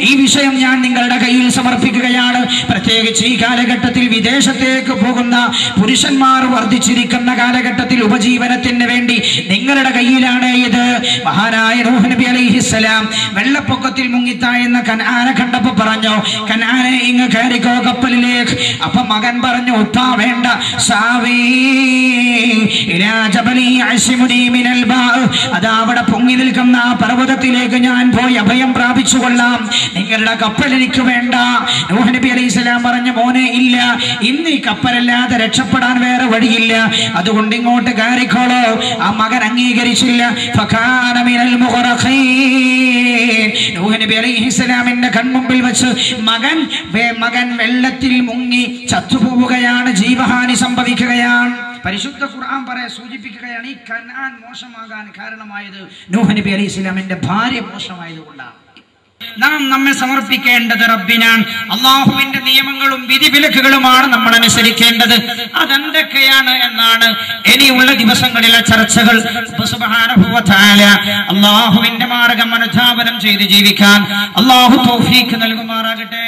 A: ഈ വിഷയം ഞാൻ നിങ്ങളുടെ കയ്യിൽ സമർപ്പിക്കുകയാണ്. പ്രത്യേകിച്ച് ഈ കാലഘട്ടത്തിൽ വിദേശത്തേക്ക് പോകുന്ന പുരുഷന്മാർ വർദ്ധിച്ചിരിക്കുന്ന കാലഘട്ടത്തിൽ ഉപജീവനത്തിന് വേണ്ടി നിങ്ങളുടെ കയ്യിലാണ് ഇത്. മഹാനായ നൂഹ് നബി അലൈഹിസ്സലാം വെള്ളപ്പൊക്കത്തിൽ മുങ്ങിത്തായെന്ന കനാനെ കണ്ടപ്പോ പറഞ്ഞു, കനാനെ ഇങ്ങ് കയറിക്കോ കപ്പലിലേക്ക്. അപ്പൊ മകൻ പറഞ്ഞു, ഉത്താ വേണ്ട, അതാ അവിടെ പൊങ്ങി നിൽക്കുന്ന ആ പർവ്വതത്തിലേക്ക് ഞാൻ പോയി അഭയം പ്രാപിച്ചു കൊള്ളാം, നിങ്ങളുടെ കപ്പൽ എനിക്ക് വേണ്ട. നൂഹ് നബി അലൈഹിസ്സലാം പറഞ്ഞു, മോനെ ഇല്ല, ഇന്ന് ഈ കപ്പലല്ലാതെ രക്ഷപ്പെടാൻ വേറെ വഴിയില്ല, അതുകൊണ്ട് ഇങ്ങോട്ട് കയറിക്കോളോ. ആ മകൻ അംഗീകരിച്ചില്ല. നൂഹ് നബി അലൈഹിസ്സലാമിന്റെ കൺമുമ്പിൽ വെച്ച് മകൻ വെള്ളത്തിൽ മുങ്ങി ചത്തുപോവുകയാണ്, ജീവഹാനി സംഭവിക്കുകയാണ്. പരിശുദ്ധ ഖുർആൻ സൂചിപ്പിക്കുകയാണ്, ഈ കനാൻ മോശമാകാൻ കാരണമായത് നൂഹ് നബി അലൈഹിസ്സലാമിന്റെ ഭാര്യ മോശമായതുകൊണ്ടാണ്. നാം നമ്മെ സമർപ്പിക്കേണ്ടത് റബ്ബിനാണ്. അള്ളാഹുവിന്റെ നിയമങ്ങളും വിധിവിലക്കുകളുമാണ് നമ്മൾ അനുസരിക്കേണ്ടത്. അതെന്തൊക്കെയാണ് എന്നാണ് ഇനിയുള്ള ദിവസങ്ങളിലെ ചർച്ചകൾ. സുബ്ഹാനഹു വ തആല അള്ളാഹുവിന്റെ മാർഗം അനുധാവനം ചെയ്ത് ജീവിക്കാൻ അള്ളാഹു തൗഫീഖ് നൽകുമാറാകട്ടെ.